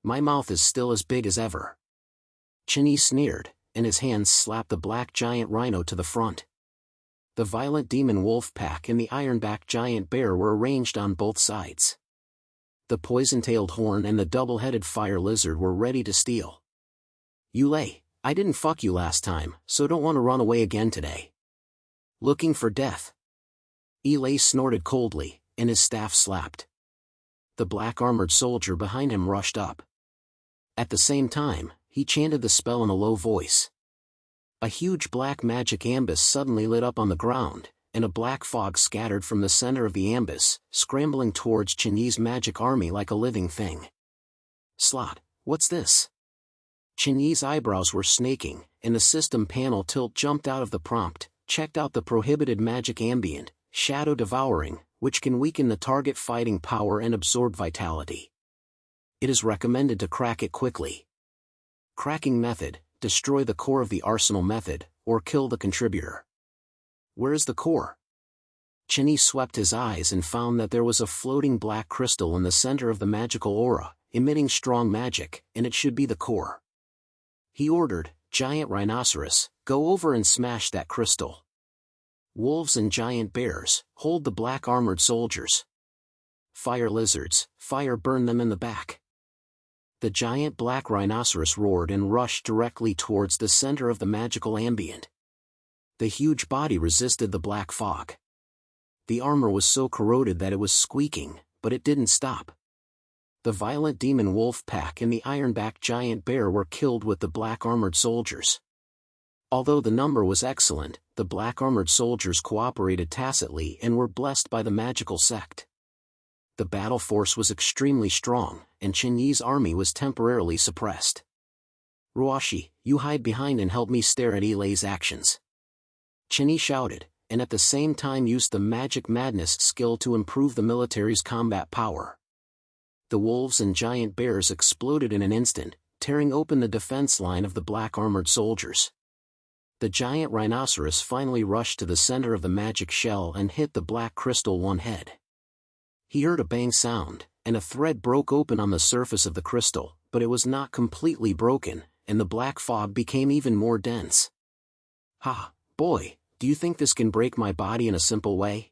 My mouth is still as big as ever. Chen Yi sneered, and his hands slapped the black giant rhino to the front. The violent demon wolf pack and the ironback giant bear were arranged on both sides. The poison-tailed horn and the double-headed fire lizard were ready to steal. "Yulei, I didn't fuck you last time, so don't want to run away again today." "Looking for death?" Yulei snorted coldly, and his staff slapped. The black-armored soldier behind him rushed up. At the same time, he chanted the spell in a low voice. A huge black magic ambus suddenly lit up on the ground, and a black fog scattered from the center of the ambus, scrambling towards Chen Yi's magic army like a living thing. "Slot, what's this?" Chen Yi's eyebrows were snaking, and the system panel tilt jumped out of the prompt, checked out the prohibited magic ambient, shadow devouring, which can weaken the target fighting power and absorb vitality. It is recommended to crack it quickly. Cracking method: destroy the core of the arsenal method, or kill the contributor. Where is the core? Chen Yi swept his eyes and found that there was a floating black crystal in the center of the magical aura, emitting strong magic, and it should be the core. He ordered, "Giant rhinoceros, go over and smash that crystal. Wolves and giant bears, hold the black-armored soldiers. Fire lizards, fire burn them in the back." The giant black rhinoceros roared and rushed directly towards the center of the magical ambient. The huge body resisted the black fog. The armor was so corroded that it was squeaking, but it didn't stop. The violent demon wolf pack and the ironback giant bear were killed with the black-armored soldiers. Although the number was excellent, the black-armored soldiers cooperated tacitly and were blessed by the magical sect. The battle force was extremely strong, and Chen Yi's army was temporarily suppressed. "Ruashi, you hide behind and help me stare at Ilei's actions." Chen Yi shouted, and at the same time used the magic madness skill to improve the military's combat power. The wolves and giant bears exploded in an instant, tearing open the defense line of the black-armored soldiers. The giant rhinoceros finally rushed to the center of the magic shell and hit the black crystal one head. He heard a bang sound, and a thread broke open on the surface of the crystal, but it was not completely broken, and the black fog became even more dense. "Ha, boy, do you think this can break my body in a simple way?"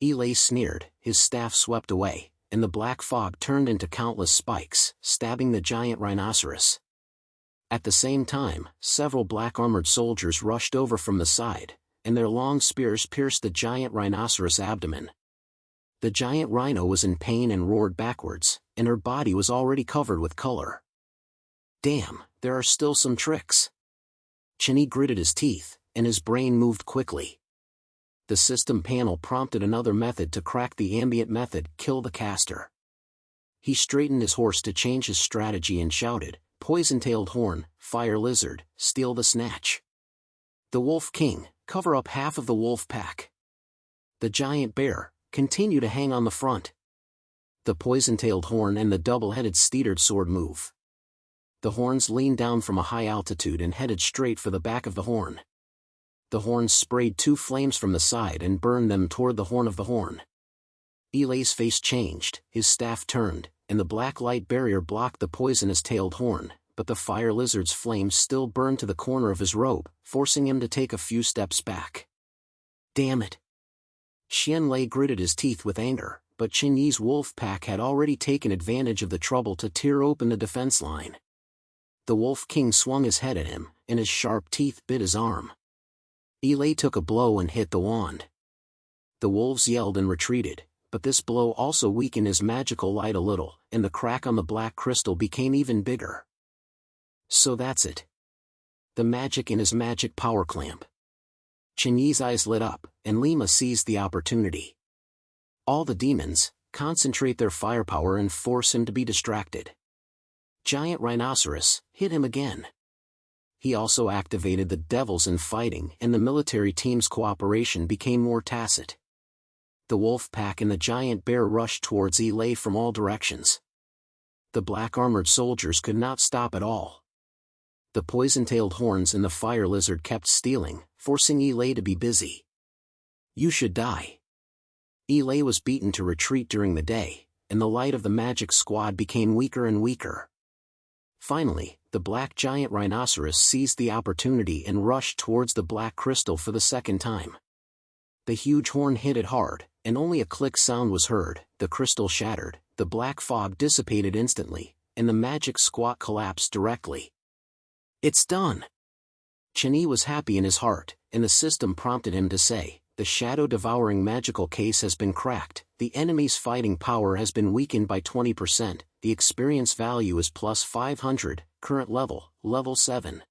Ilai sneered, his staff swept away, and the black fog turned into countless spikes, stabbing the giant rhinoceros. At the same time, several black-armored soldiers rushed over from the side, and their long spears pierced the giant rhinoceros' abdomen. The giant rhino was in pain and roared backwards, and her body was already covered with color. "Damn, there are still some tricks." Chen Yi gritted his teeth, and his brain moved quickly. The system panel prompted another method to crack the ambient method: kill the caster. He straightened his horse to change his strategy and shouted, "Poison-tailed horn, fire lizard, steal the snatch. The wolf king, cover up half of the wolf pack. The giant bear, continue to hang on the front. The poison-tailed horn and the double-headed steered sword move." The horns leaned down from a high altitude and headed straight for the back of the horn. The horns sprayed two flames from the side and burned them toward the horn of the horn. Ilai's face changed, his staff turned, and the black light barrier blocked the poisonous-tailed horn, but the fire lizard's flames still burned to the corner of his robe, forcing him to take a few steps back. "Damn it!" Xianlei gritted his teeth with anger, but Chen Yi's wolf pack had already taken advantage of the trouble to tear open the defense line. The wolf king swung his head at him, and his sharp teeth bit his arm. Ilai took a blow and hit the wand. The wolves yelled and retreated, but this blow also weakened his magical light a little, and the crack on the black crystal became even bigger. So that's it. The magic in his magic power clamp. Chen Yi's eyes lit up, and Lima seized the opportunity. All the demons, concentrate their firepower and force him to be distracted. Giant rhinoceros, hit him again. He also activated the devils in fighting, and the military team's cooperation became more tacit. The wolf pack and the giant bear rushed towards Ilai from all directions. The black-armored soldiers could not stop at all. The poison-tailed horns and the fire lizard kept stealing, forcing Ilai to be busy. "You should die." Ilai was beaten to retreat during the day, and the light of the magic squad became weaker and weaker. Finally, the black giant rhinoceros seized the opportunity and rushed towards the black crystal for the second time. The huge horn hit it hard, and only a click sound was heard. The crystal shattered, the black fog dissipated instantly, and the magic squat collapsed directly. "It's done!" Chen Yi was happy in his heart, and the system prompted him to say, "The shadow-devouring magical case has been cracked, the enemy's fighting power has been weakened by 20%, the experience value is plus 500, current level, level 7.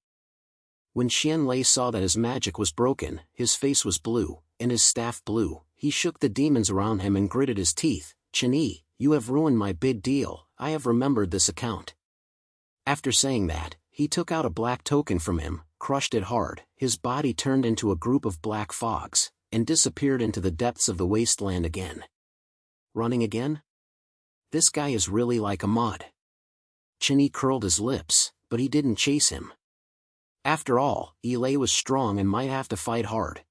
When Xianlei saw that his magic was broken, his face was blue, and his staff blue. He shook the demons around him and gritted his teeth. "Chen Yi, you have ruined my big deal, I have remembered this account." After saying that, he took out a black token from him, crushed it hard, his body turned into a group of black fogs, and disappeared into the depths of the wasteland again. Running again? This guy is really like a mod. Chen Yi curled his lips, but he didn't chase him. After all, Lei was strong and might have to fight hard.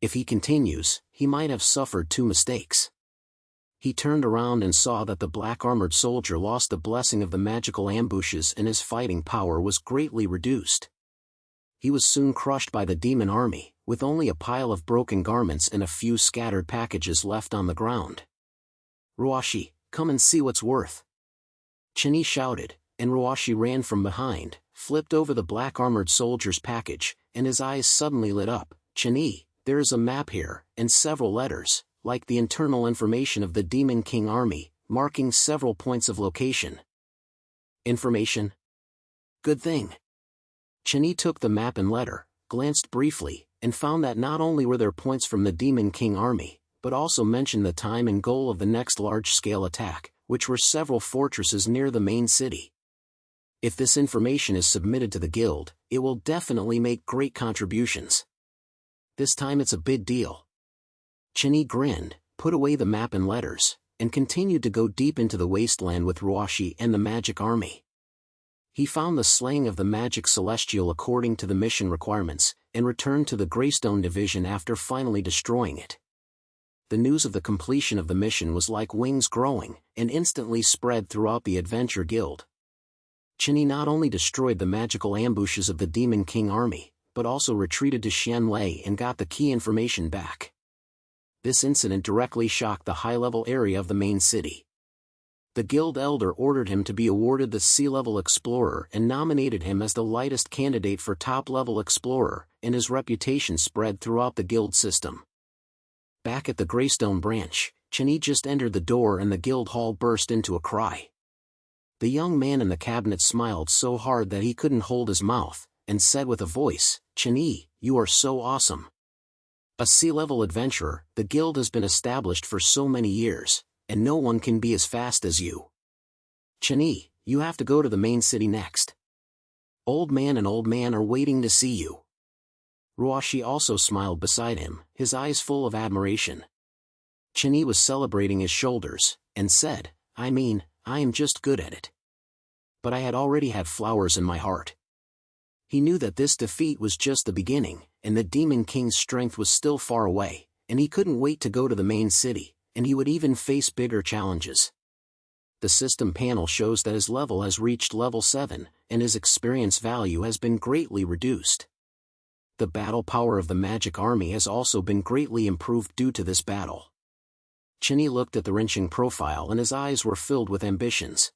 If he continues, he might have suffered 2 mistakes. He turned around and saw that the black-armored soldier lost the blessing of the magical ambushes and his fighting power was greatly reduced. He was soon crushed by the demon army, with only a pile of broken garments and a few scattered packages left on the ground. "Ruashi, come and see what's worth." Chen Yi shouted, and Ruashi ran from behind, flipped over the black-armored soldier's package, and his eyes suddenly lit up. "Chen Yi, there is a map here, and several letters, like the internal information of the Demon King army, marking several points of location." "Information? Good thing." Chen Yi took the map and letter, glanced briefly, and found that not only were there points from the Demon King army, but also mentioned the time and goal of the next large-scale attack, which were several fortresses near the main city. If this information is submitted to the guild, it will definitely make great contributions. This time it's a big deal. Chen Yi grinned, put away the map and letters, and continued to go deep into the wasteland with Ruashi and the magic army. He found the slaying of the magic celestial according to the mission requirements, and returned to the Greystone division after finally destroying it. The news of the completion of the mission was like wings growing, and instantly spread throughout the Adventure Guild. Chen Yi not only destroyed the magical ambushes of the Demon King army, but also retreated to Xianlei and got the key information back. This incident directly shocked the high-level area of the main city. The guild elder ordered him to be awarded the Sea-Level Explorer and nominated him as the lightest candidate for top-level explorer, and his reputation spread throughout the guild system. Back at the Greystone branch, Chen Yi just entered the door and the guild hall burst into a cry. The young man in the cabinet smiled so hard that he couldn't hold his mouth, and said with a voice, "Chen Yi, you are so awesome. A sea-level adventurer, the guild has been established for so many years, and no one can be as fast as you. Chen Yi, you have to go to the main city next. Old man and old man are waiting to see you." Ruashi also smiled beside him, his eyes full of admiration. Chen Yi was celebrating his shoulders, and said, I am just good at it. But I had already had flowers in my heart. He knew that this defeat was just the beginning, and the Demon King's strength was still far away, and he couldn't wait to go to the main city, and he would even face bigger challenges. The system panel shows that his level has reached level 7, and his experience value has been greatly reduced. The battle power of the magic army has also been greatly improved due to this battle. Chen Yi looked at the wrenching profile and his eyes were filled with ambitions.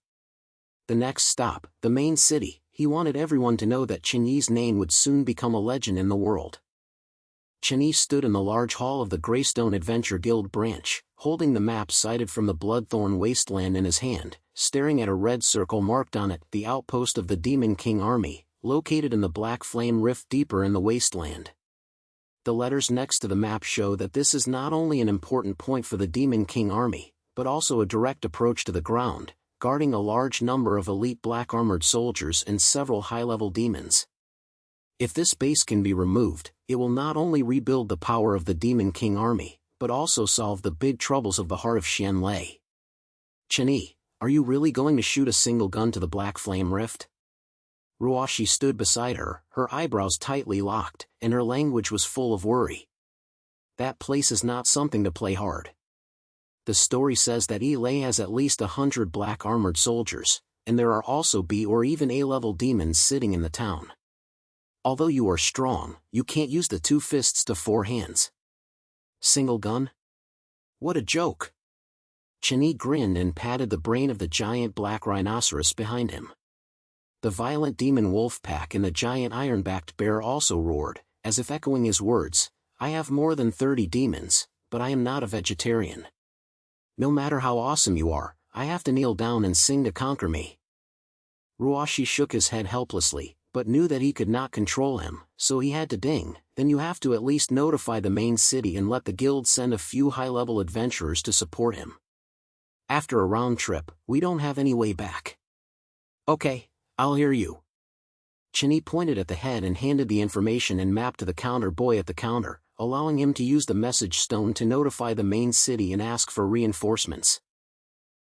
The next stop, the main city, he wanted everyone to know that Chen Yi's name would soon become a legend in the world. Chen Yi stood in the large hall of the Greystone Adventure Guild branch, holding the map sighted from the Bloodthorn Wasteland in his hand, staring at a red circle marked on it, the outpost of the Demon King army, located in the Black Flame Rift deeper in the wasteland. The letters next to the map show that this is not only an important point for the Demon King army, but also a direct approach to the ground, guarding a large number of elite black-armored soldiers and several high-level demons. If this base can be removed, it will not only rebuild the power of the Demon King army, but also solve the big troubles of the heart of Xianlei. Chen Yi, are you really going to shoot a single gun to the Black Flame Rift? Ruashi stood beside her, her eyebrows tightly locked, and her language was full of worry. That place is not something to play hard. The story says that Lei has at least 100 black-armored soldiers, and there are also B or even A-level demons sitting in the town. Although you are strong, you can't use the 2 fists to 4 hands. Single gun? What a joke. Chen Yi grinned and patted the brain of the giant black rhinoceros behind him. The violent demon wolf pack and the giant iron-backed bear also roared, as if echoing his words. I have more than 30 demons, but I am not a vegetarian. No matter how awesome you are, I have to kneel down and sing to conquer me. Ruashi shook his head helplessly, but knew that he could not control him, so he had to ding. Then you have to at least notify the main city and let the guild send a few high-level adventurers to support him. After a round trip, we don't have any way back. Okay, I'll hear you. Chen Yi pointed at the head and handed the information and map to the counter boy at the counter, allowing him to use the message stone to notify the main city and ask for reinforcements.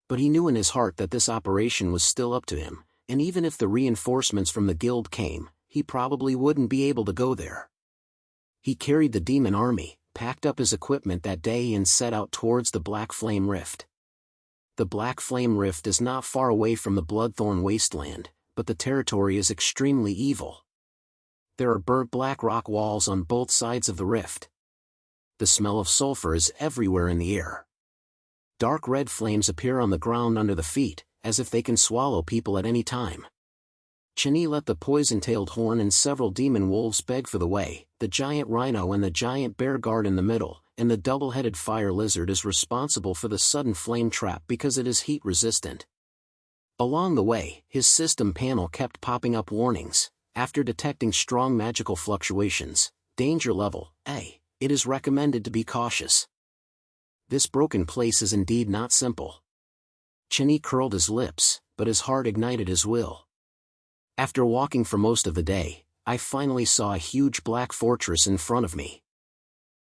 But he knew in his heart that this operation was still up to him, and even if the reinforcements from the guild came, he probably wouldn't be able to go there. He carried the demon army, packed up his equipment that day and set out towards the Black Flame Rift. The Black Flame Rift is not far away from the Bloodthorn Wasteland, but the territory is extremely evil. There are burnt black rock walls on both sides of the rift. The smell of sulfur is everywhere in the air. Dark red flames appear on the ground under the feet, as if they can swallow people at any time. Chen Yi let the poison-tailed horn and several demon wolves beg for the way, the giant rhino and the giant bear guard in the middle, and the double-headed fire lizard is responsible for the sudden flame trap because it is heat-resistant. Along the way, his system panel kept popping up warnings. After detecting strong magical fluctuations, danger level A, it is recommended to be cautious. This broken place is indeed not simple. Chen Yi curled his lips, but his heart ignited his will. After walking for most of the day, I finally saw a huge black fortress in front of me.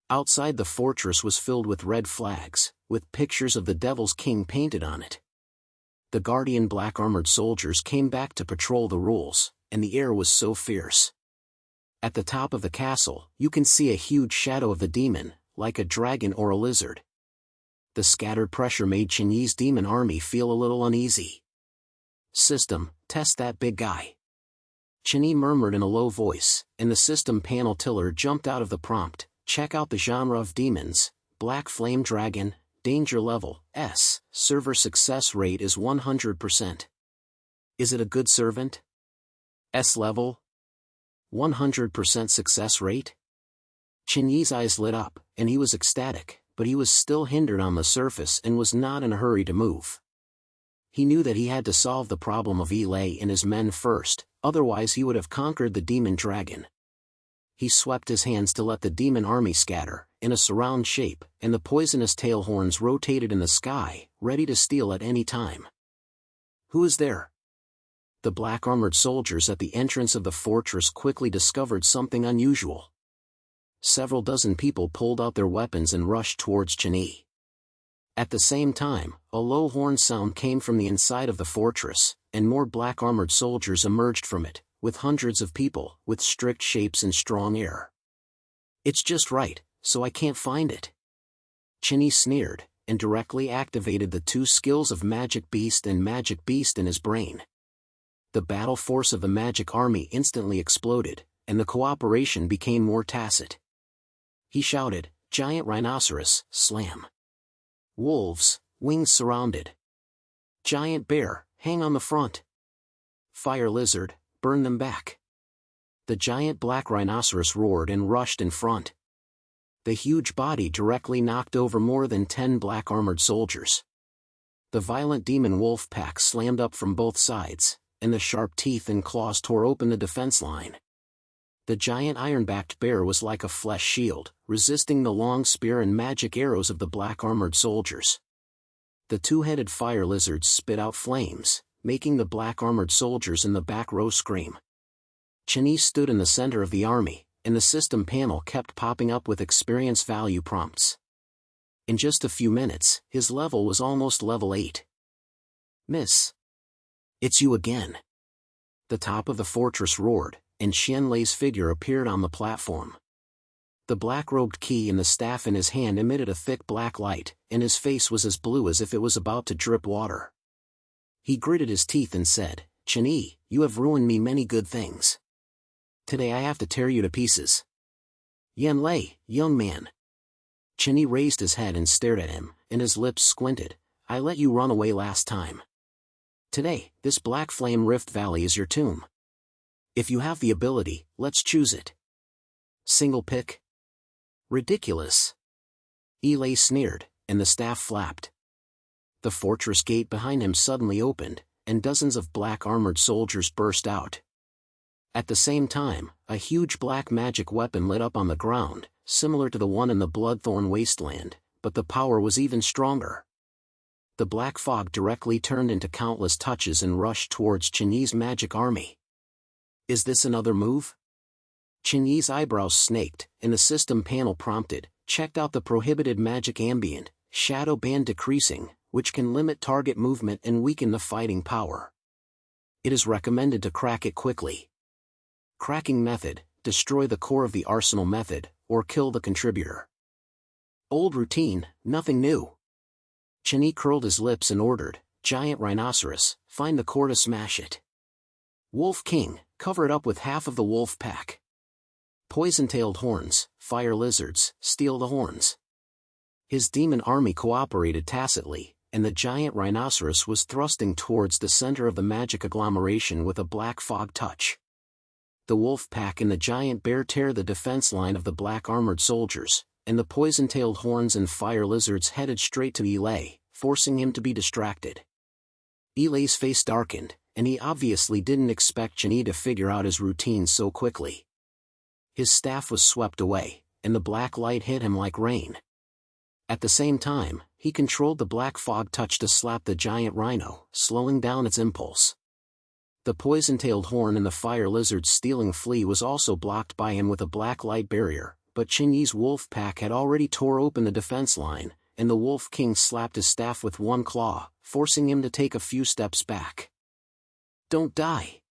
Outside the fortress was filled with red flags, with pictures of the Devil's King painted on it. The guardian black-armored soldiers came back to patrol the rules, and the air was so fierce. At the top of the castle, you can see a huge shadow of the demon, like a dragon or a lizard. The scattered pressure made Chen Yi's demon army feel a little uneasy. System, test that big guy. Chen Yi murmured in a low voice, and the system panel tiller jumped out of the prompt. Check out the genre of demons, Black Flame Dragon, danger level, S, server success rate is 100%. Is it a good servant? S level? 100% success rate? Chen Yi's eyes lit up, and he was ecstatic, but he was still hindered on the surface and was not in a hurry to move. He knew that he had to solve the problem of Elay and his men first, otherwise he would have conquered the demon dragon. He swept his hands to let the demon army scatter, in a surround shape, and the poisonous tail horns rotated in the sky, ready to steal at any time. Who is there? The black-armored soldiers at the entrance of the fortress quickly discovered something unusual. Several dozen people pulled out their weapons and rushed towards Chen Yi. At the same time, a low horn sound came from the inside of the fortress, and more black-armored soldiers emerged from it, with hundreds of people, with strict shapes and strong air. It's just right, so I can't find it. Chen Yi sneered, and directly activated the two skills of Magic Beast and Magic Beast in his brain. The battle force of the magic army instantly exploded, and the cooperation became more tacit. He shouted, Giant Rhinoceros, slam. Wolves, wings surrounded. Giant Bear, hang on the front. Fire Lizard, burn them back. The giant black rhinoceros roared and rushed in front. The huge body directly knocked over more than 10 black-armored soldiers. The violent demon wolf pack slammed up from both sides, and the sharp teeth and claws tore open the defense line. The giant iron-backed bear was like a flesh shield, resisting the long spear and magic arrows of the black-armored soldiers. The two-headed fire lizards spit out flames, making the black-armored soldiers in the back row scream. Chen Yi stood in the center of the army, and the system panel kept popping up with experience value prompts. In just a few minutes, his level was almost level 8. Miss. It's you again. The top of the fortress roared, and Xian Lei's figure appeared on the platform. The black-robed key and the staff in his hand emitted a thick black light, and his face was as blue as if it was about to drip water. He gritted his teeth and said, Chen Yi, you have ruined me many good things. Today I have to tear you to pieces. Yan Lei, young man. Chen Yi raised his head and stared at him, and his lips squinted. I let you run away last time. Today, this Black Flame Rift Valley is your tomb. If you have the ability, let's choose it. Single pick? Ridiculous. Yi sneered, and the staff flapped. The fortress gate behind him suddenly opened, and dozens of black-armored soldiers burst out. At the same time, a huge black magic weapon lit up on the ground, similar to the one in the Bloodthorn Wasteland, but the power was even stronger. The black fog directly turned into countless touches and rushed towards Chen Yi's magic army. Is this another move? Chen Yi's eyebrows snaked, and the system panel prompted, checked out the prohibited magic ambient, shadow band decreasing, which can limit target movement and weaken the fighting power. It is recommended to crack it quickly. Cracking method, destroy the core of the arsenal method, or kill the contributor. Old routine, nothing new. Chen Yi curled his lips and ordered, Giant Rhinoceros, find the core to smash it. Wolf King, cover it up with half of the wolf pack. Poison-tailed horns, fire lizards, steal the horns. His demon army cooperated tacitly, and the giant rhinoceros was thrusting towards the center of the magic agglomeration with a black fog touch. The wolf pack and the giant bear tear the defense line of the black-armored soldiers, and the poison-tailed horns and fire lizards headed straight to Yi, forcing him to be distracted. Yi's face darkened, and he obviously didn't expect Chen Yi to figure out his routine so quickly. His staff was swept away, and the black light hit him like rain. At the same time, he controlled the black fog touch to slap the giant rhino, slowing down its impulse. The poison-tailed horn and the fire lizard's stealing flea was also blocked by him with a black light barrier, but Chen Yi's wolf pack had already tore open the defense line, and the Wolf King slapped his staff with one claw, forcing him to take a few steps back. Don't die.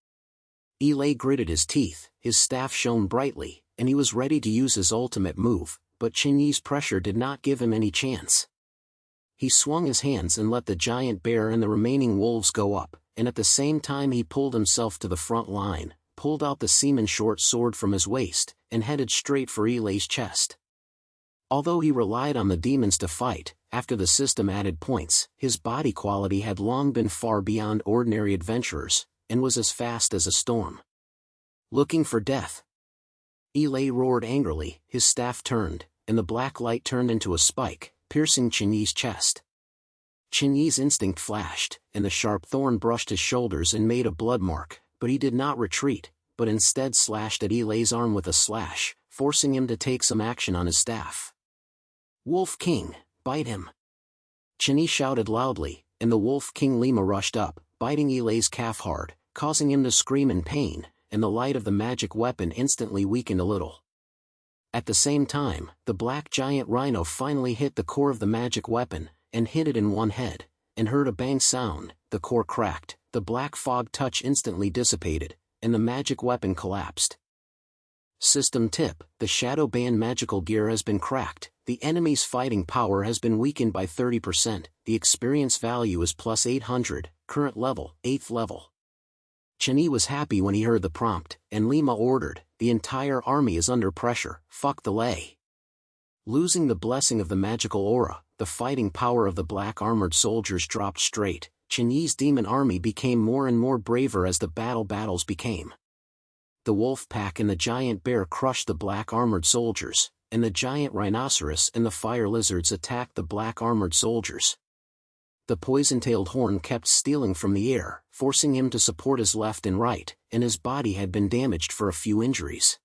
Yi gritted his teeth, his staff shone brightly, and he was ready to use his ultimate move, but Chen Yi's pressure did not give him any chance. He swung his hands and let the giant bear and the remaining wolves go up, and at the same time he pulled himself to the front line, pulled out the seaman short sword from his waist, and headed straight for Yi's chest. Although he relied on the demons to fight, after the system added points, his body quality had long been far beyond ordinary adventurers, and was as fast as a storm. Looking for death? Yi roared angrily, his staff turned, and the black light turned into a spike, piercing Chen Yi's chest. Chen Yi's instinct flashed, and the sharp thorn brushed his shoulders and made a blood mark, but he did not retreat, but instead slashed at Yi's arm with a slash, forcing him to take some action on his staff. Wolf King, bite him! Chen Yi shouted loudly, and the Wolf King Lima rushed up, biting Yi's calf hard, causing him to scream in pain, and the light of the magic weapon instantly weakened a little. At the same time, the black giant rhino finally hit the core of the magic weapon, and hit it in one head, and heard a bang sound, the core cracked, the black fog touch instantly dissipated, and the magic weapon collapsed. System tip: the shadow band magical gear has been cracked, the enemy's fighting power has been weakened by 30%, the experience value is plus 800, current level, 8th level. Chen Yi was happy when he heard the prompt, and Lima ordered, the entire army is under pressure, fuck the lay. Losing the blessing of the magical aura, the fighting power of the black-armored soldiers dropped straight. Chen Yi's demon army became more and more braver as the battles became. The wolf pack and the giant bear crushed the black-armored soldiers, and the giant rhinoceros and the fire lizards attacked the black-armored soldiers. The poison-tailed horn kept stealing from the air, forcing him to support his left and right, and his body had been damaged for a few injuries.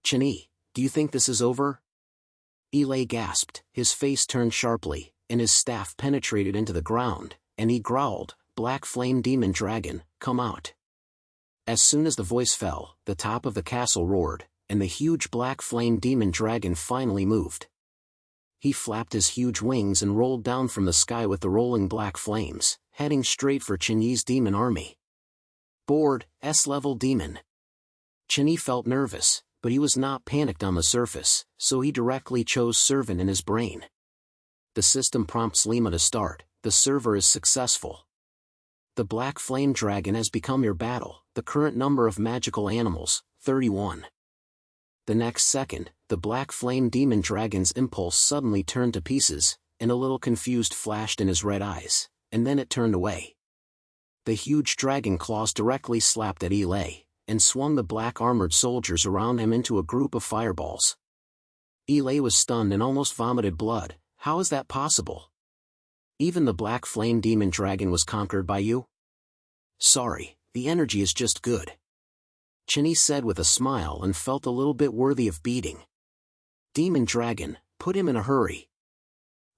Chen Yi, do you think this is over? Yi gasped, his face turned sharply, and his staff penetrated into the ground, and he growled, Black Flame Demon Dragon, come out. As soon as the voice fell, the top of the castle roared, and the huge Black Flame Demon Dragon finally moved. He flapped his huge wings and rolled down from the sky with the rolling black flames, heading straight for Chen Yi's demon army. Bored, S-level demon. Chen Yi felt nervous, but he was not panicked on the surface, so he directly chose Servant in his brain. The system prompts Lima to start, the server is successful. The Black Flame Dragon has become your battle, the current number of magical animals, 31. The next second, the black flame demon dragon's impulse suddenly turned to pieces, and a little confused flashed in his red eyes, and then it turned away. The huge dragon claws directly slapped at Elay, and swung the black armored soldiers around him into a group of fireballs. Elay was stunned and almost vomited blood. How is that possible? Even the black flame demon dragon was conquered by you? Sorry, the energy is just good. Chen Yi said with a smile and felt a little bit worthy of beating. Demon dragon, put him in a hurry.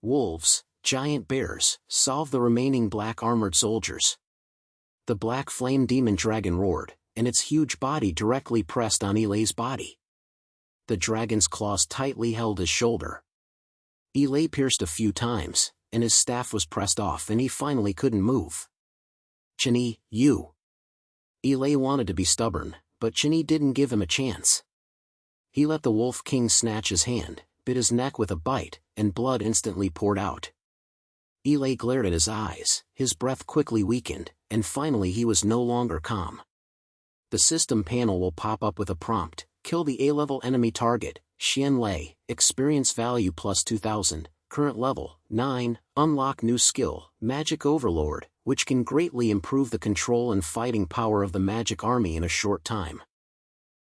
Wolves, giant bears, solve the remaining black armored soldiers. The black flame demon dragon roared, and its huge body directly pressed on Elay's body. The dragon's claws tightly held his shoulder. Elay pierced a few times, and his staff was pressed off and he finally couldn't move. Chen Yi, you. Elay wanted to be stubborn, but Chen Yi didn't give him a chance. He let the Wolf King snatch his hand, bit his neck with a bite, and blood instantly poured out. Elay glared at his eyes, his breath quickly weakened, and finally he was no longer calm. The system panel will pop up with a prompt: kill the A-level enemy target, Xian Lei, experience value plus 2000, current level, 9, unlock new skill, Magic Overlord, which can greatly improve the control and fighting power of the magic army in a short time.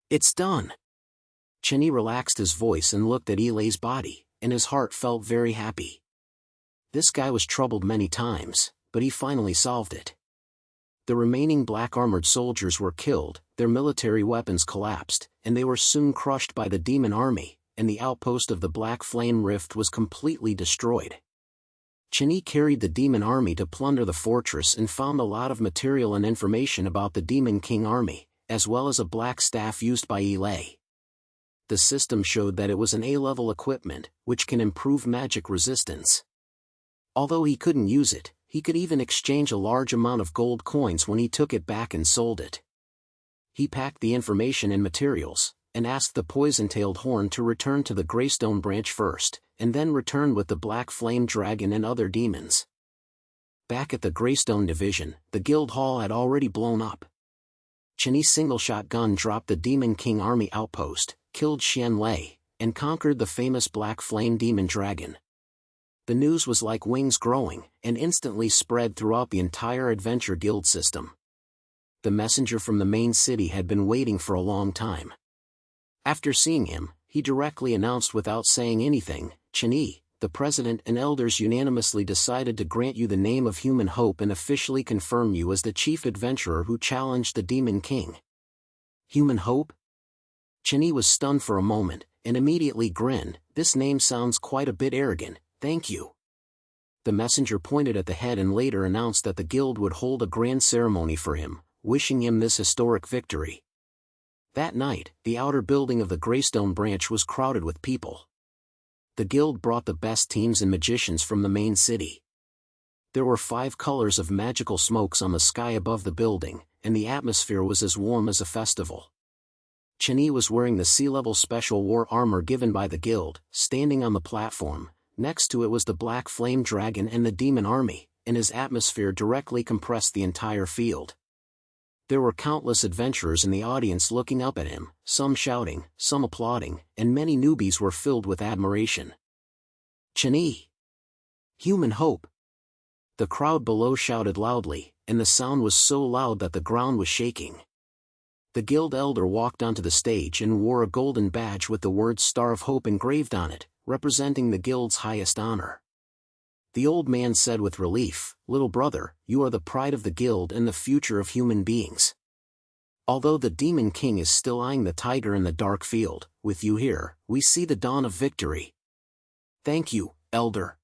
It's done. Chen Yi relaxed his voice and looked at Elay's body, and his heart felt very happy. This guy was troubled many times, but he finally solved it. The remaining black armored soldiers were killed, their military weapons collapsed, and they were soon crushed by the demon army, and the outpost of the Black Flame Rift was completely destroyed. Chen Yi carried the demon army to plunder the fortress and found a lot of material and information about the Demon King army, as well as a black staff used by Elay. The system showed that it was an A-level equipment, which can improve magic resistance. Although he couldn't use it, he could even exchange a large amount of gold coins when he took it back and sold it. He packed the information in materials, and asked the poison-tailed horn to return to the Greystone branch first, and then return with the Black Flame Dragon and other demons. Back at the Greystone division, the guild hall had already blown up. Chen Yi's single-shot gun dropped the Demon King army outpost, killed Xian Lei, and conquered the famous Black Flame Demon Dragon. The news was like wings growing, and instantly spread throughout the entire Adventure Guild system. The messenger from the main city had been waiting for a long time. After seeing him, he directly announced without saying anything, Chen Yi, the president and elders unanimously decided to grant you the name of Human Hope and officially confirm you as the chief adventurer who challenged the Demon King. Human Hope? Chen Yi was stunned for a moment, and immediately grinned. This name sounds quite a bit arrogant, thank you. The messenger pointed at the head and later announced that the guild would hold a grand ceremony for him, wishing him this historic victory. That night, the outer building of the Greystone branch was crowded with people. The guild brought the best teams and magicians from the main city. There were 5 colors of magical smokes on the sky above the building, and the atmosphere was as warm as a festival. Chen Yi was wearing the sea-level special war armor given by the guild, standing on the platform. Next to it was the Black Flame Dragon and the Demon Army, and his atmosphere directly compressed the entire field. There were countless adventurers in the audience looking up at him, some shouting, some applauding, and many newbies were filled with admiration. Chen Yi! Human Hope! The crowd below shouted loudly, and the sound was so loud that the ground was shaking. The guild elder walked onto the stage and wore a golden badge with the words Star of Hope engraved on it, representing the guild's highest honor. The old man said with relief, "Little brother, you are the pride of the guild and the future of human beings. Although the Demon King is still eyeing the tiger in the dark field, with you here, we see the dawn of victory." Thank you, elder.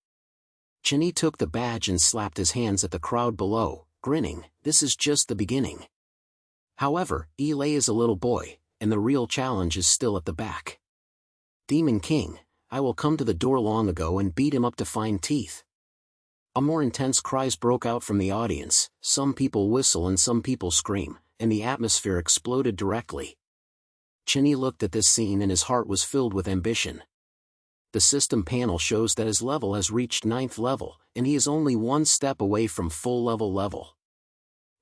Chen Yi took the badge and slapped his hands at the crowd below, grinning. This is just the beginning. However, Elay is a little boy, and the real challenge is still at the back. Demon King, I will come to the door long ago and beat him up to find teeth. A more intense cries broke out from the audience, some people whistle and some people scream, and the atmosphere exploded directly. Chen Yi looked at this scene and his heart was filled with ambition. The system panel shows that his level has reached 9th level, and he is only one step away from full level.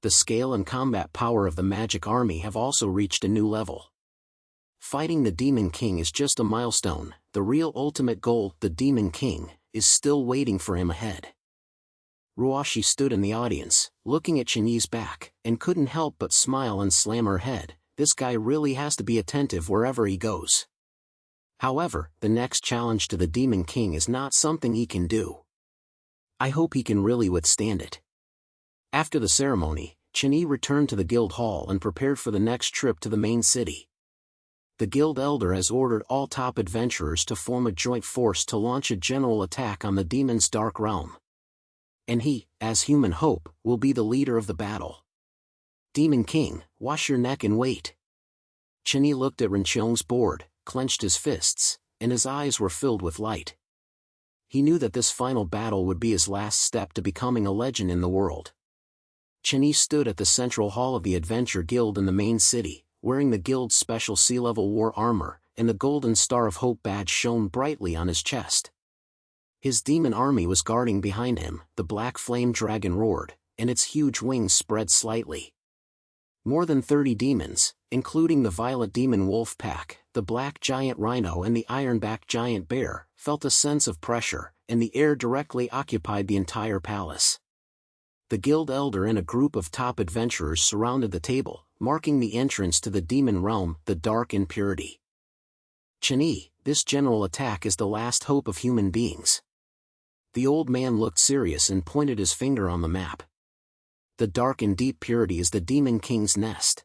The scale and combat power of the magic army have also reached a new level. Fighting the Demon King is just a milestone, the real ultimate goal, the Demon King, is still waiting for him ahead. Ruashi stood in the audience, looking at Chen Yi's back, and couldn't help but smile and slam her head. This guy really has to be attentive wherever he goes. However, the next challenge to the Demon King is not something he can do. I hope he can really withstand it. After the ceremony, Chen Yi returned to the guild hall and prepared for the next trip to the main city. The guild elder has ordered all top adventurers to form a joint force to launch a general attack on the demon's dark realm. And he, as human hope, will be the leader of the battle. Demon King, wash your neck and wait. Chen Yi looked at Renqiong's board, clenched his fists, and his eyes were filled with light. He knew that this final battle would be his last step to becoming a legend in the world. Chen Yi stood at the central hall of the Adventure Guild in the main city, wearing the guild's special sea-level war armor, and the golden Star of Hope badge shone brightly on his chest. His demon army was guarding behind him. The black flame dragon roared, and its huge wings spread slightly. More than 30 demons, including the violet demon wolf pack, the black giant rhino and the ironback giant bear, felt a sense of pressure, and the air directly occupied the entire palace. The guild elder and a group of top adventurers surrounded the table, marking the entrance to the demon realm, the dark impurity. Chen Yi, this general attack is the last hope of human beings. The old man looked serious and pointed his finger on the map. The dark and deep purity is the Demon King's nest.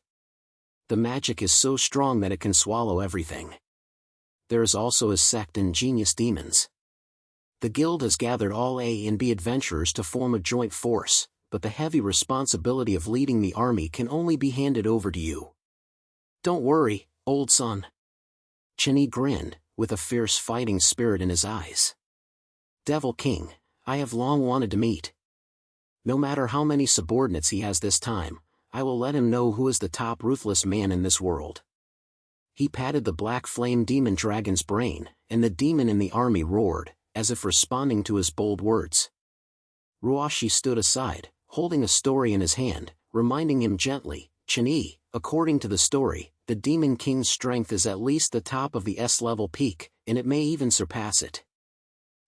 The magic is so strong that it can swallow everything. There is also his sect and genius demons. The guild has gathered all A and B adventurers to form a joint force, but the heavy responsibility of leading the army can only be handed over to you. Don't worry, old son. Chen Yi grinned, with a fierce fighting spirit in his eyes. Devil King, I have long wanted to meet. No matter how many subordinates he has this time, I will let him know who is the top ruthless man in this world. He patted the black flame demon dragon's brain, and the demon in the army roared, as if responding to his bold words. Ruashi stood aside, holding a story in his hand, reminding him gently, Chen Yi, according to the story, the Demon King's strength is at least the top of the S-level peak, and it may even surpass it.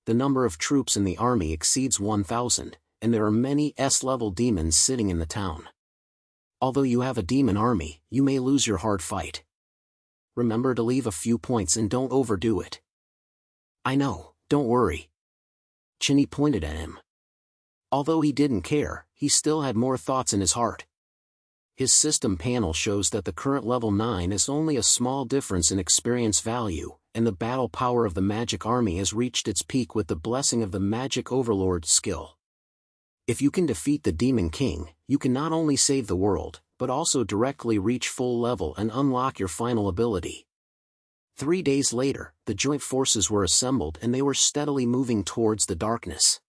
The number of troops in the army exceeds 1,000, and there are many S-level demons sitting in the town. Although you have a demon army, you may lose your hard fight. Remember to leave a few points and don't overdo it. I know, don't worry. Chen Yi pointed at him. Although he didn't care, he still had more thoughts in his heart. His system panel shows that the current level 9 is only a small difference in experience value, and the battle power of the magic army has reached its peak with the blessing of the magic overlord's skill. If you can defeat the Demon King, you can not only save the world, but also directly reach full level and unlock your final ability. 3 days later, the joint forces were assembled and they were steadily moving towards the darkness.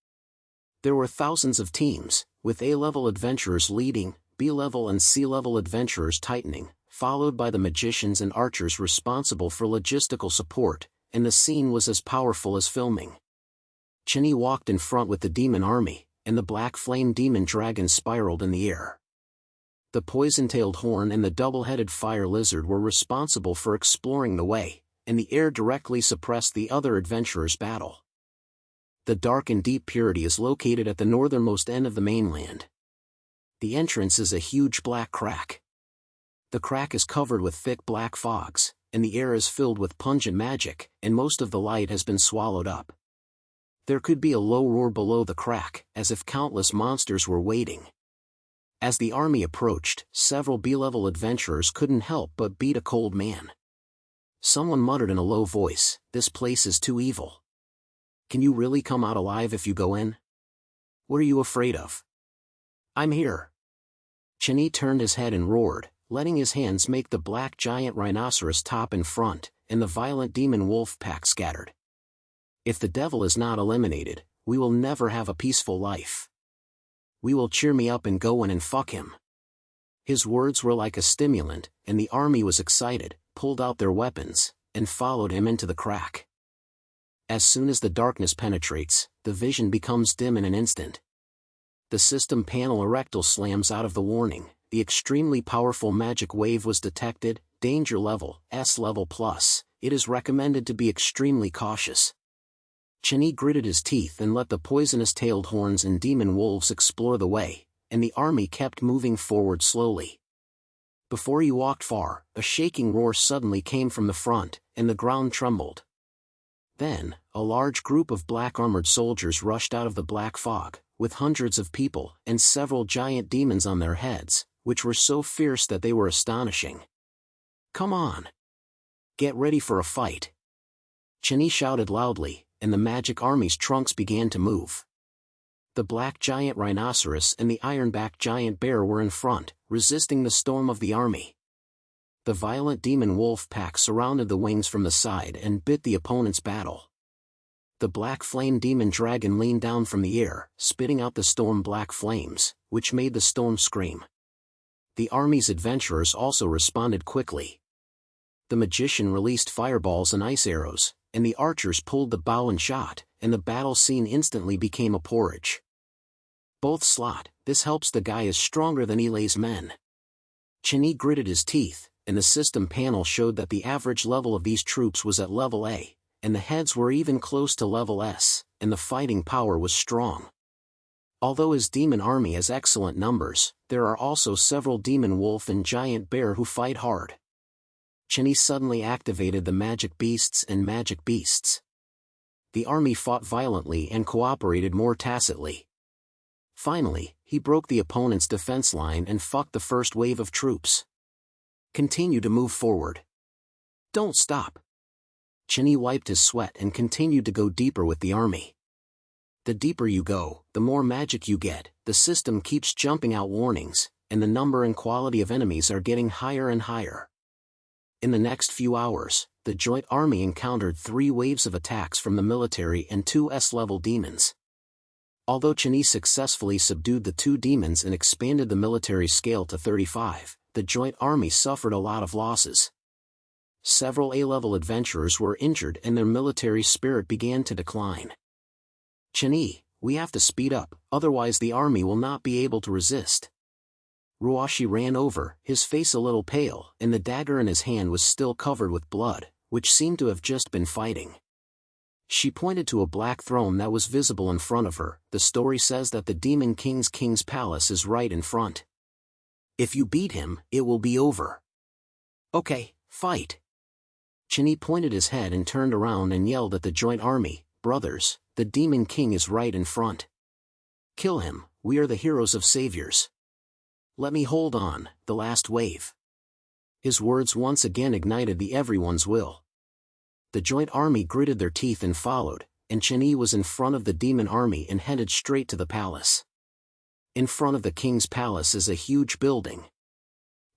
There were thousands of teams, with A-level adventurers leading, B-level and C-level adventurers tightening, followed by the magicians and archers responsible for logistical support, and the scene was as powerful as filming. Chen Yi walked in front with the demon army, and the black flame demon dragon spiraled in the air. The poison-tailed horn and the double-headed fire lizard were responsible for exploring the way, and the air directly suppressed the other adventurers' battle. The dark and deep purity is located at the northernmost end of the mainland. The entrance is a huge black crack. The crack is covered with thick black fogs, and the air is filled with pungent magic, and most of the light has been swallowed up. There could be a low roar below the crack, as if countless monsters were waiting. As the army approached, several B-level adventurers couldn't help but beat a cold man. Someone muttered in a low voice, "This place is too evil. Can you really come out alive if you go in? What are you afraid of? I'm here." Chen Yi turned his head and roared, letting his hands make the black giant rhinoceros top in front, and the violent demon wolf pack scattered. If the devil is not eliminated, we will never have a peaceful life. We will cheer me up and go in and fuck him. His words were like a stimulant, and the army was excited, pulled out their weapons, and followed him into the crack. As soon as the darkness penetrates, the vision becomes dim in an instant. The system panel erectile slams out of the warning. The extremely powerful magic wave was detected. danger level, S level plus, it is recommended to be extremely cautious. Chen Yi gritted his teeth and let the poisonous-tailed horns and demon wolves explore the way, and the army kept moving forward slowly. Before he walked far, a shaking roar suddenly came from the front, and the ground trembled. Then, a large group of black-armored soldiers rushed out of the black fog, with hundreds of people and several giant demons on their heads, which were so fierce that they were astonishing. "Come on! Get ready for a fight!" Chen Yi shouted loudly, and the magic army's trunks began to move. The black giant rhinoceros and the iron-backed giant bear were in front, resisting the storm of the army. The violent demon wolf pack surrounded the wings from the side and bit the opponent's battle. The black flame demon dragon leaned down from the air, spitting out the storm black flames, which made the storm scream. The army's adventurers also responded quickly. The magician released fireballs and ice arrows, and the archers pulled the bow and shot, and the battle scene instantly became a porridge. Both slot, this helps the guy is stronger than Eli's men. Chen Yi gritted his teeth, and the system panel showed that the average level of these troops was at level A, and the heads were even close to level S, and the fighting power was strong. Although his demon army has excellent numbers, there are also several demon wolf and giant bear who fight hard. Chen Yi suddenly activated the magic beasts and magic beasts. The army fought violently and cooperated more tacitly. Finally, he broke the opponent's defense line and fucked the first wave of troops. Continue to move forward. Don't stop. Chen Yi wiped his sweat and continued to go deeper with the army. The deeper you go, the more magic you get, the system keeps jumping out warnings, and the number and quality of enemies are getting higher and higher. In the next few hours, the joint army encountered 3 waves of attacks from the military and 2 S-level demons. Although Chen Yi successfully subdued the 2 demons and expanded the military scale to 35, the joint army suffered a lot of losses. Several A-level adventurers were injured and their military spirit began to decline. "Chen Yi, we have to speed up, otherwise the army will not be able to resist." Ruoshi ran over, his face a little pale, and the dagger in his hand was still covered with blood, which seemed to have just been fighting. She pointed to a black throne that was visible in front of her. "The story says that the Demon King's palace is right in front. If you beat him, it will be over." "Okay, fight." Chen Yi pointed his head and turned around and yelled at the joint army, "Brothers, the Demon King is right in front. Kill him, we are the heroes of saviors. Let me hold on, the last wave." His words once again ignited everyone's will. The joint army gritted their teeth and followed, and Chen Yi was in front of the demon army and headed straight to the palace. In front of the king's palace is a huge building.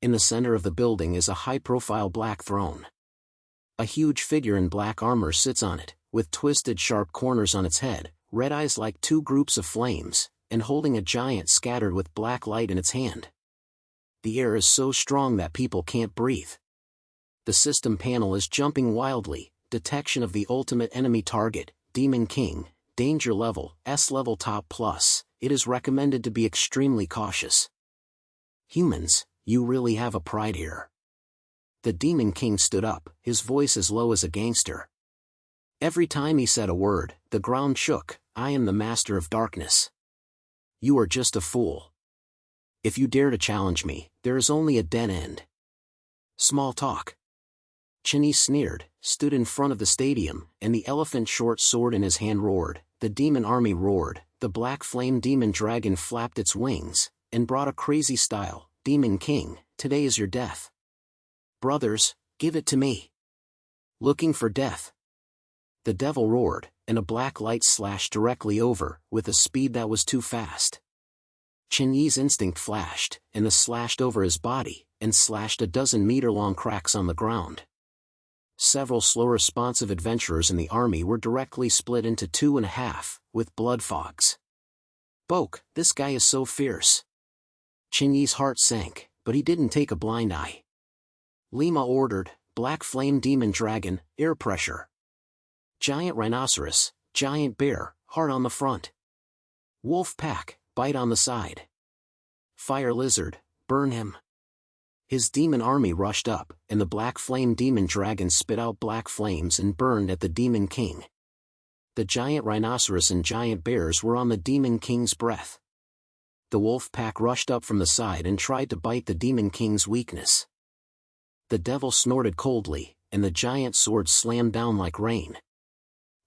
In the center of the building is a high-profile black throne. A huge figure in black armor sits on it, with twisted sharp corners on its head, red eyes like 2 groups of flames, and holding a giant scattered with black light in its hand. The air is so strong that people can't breathe. The system panel is jumping wildly. Detection of the ultimate enemy target, Demon King, danger level, S-level top plus, it is recommended to be extremely cautious. "Humans, you really have a pride here." The Demon King stood up, his voice as low as a gangster. Every time he said a word, the ground shook. "I am the master of darkness. You are just a fool. If you dare to challenge me, there is only a dead end." "Small talk." Chen Yi sneered, stood in front of the stadium, and the elephant short sword in his hand roared. The demon army roared, the black flame demon dragon flapped its wings, and brought a crazy style. "Demon King, today is your death. Brothers, give it to me. Looking for death." The devil roared, and a black light slashed directly over, with a speed that was too fast. Chen Yi's instinct flashed, and the slashed over his body, and slashed a 12-meter-long cracks on the ground. Several slow-responsive adventurers in the army were directly split into 2.5, with blood fogs. "Boke, this guy is so fierce." Chen Yi's heart sank, but he didn't take a blind eye. Lima ordered, "Black flame demon dragon, air pressure. Giant rhinoceros, giant bear, heart on the front. Wolf pack, bite on the side. Fire lizard, burn him." His demon army rushed up, and the black flame demon dragon spit out black flames and burned at the demon king. The giant rhinoceros and giant bears were on the demon king's breath. The wolf pack rushed up from the side and tried to bite the demon king's weakness. The devil snorted coldly, and the giant sword slammed down like rain.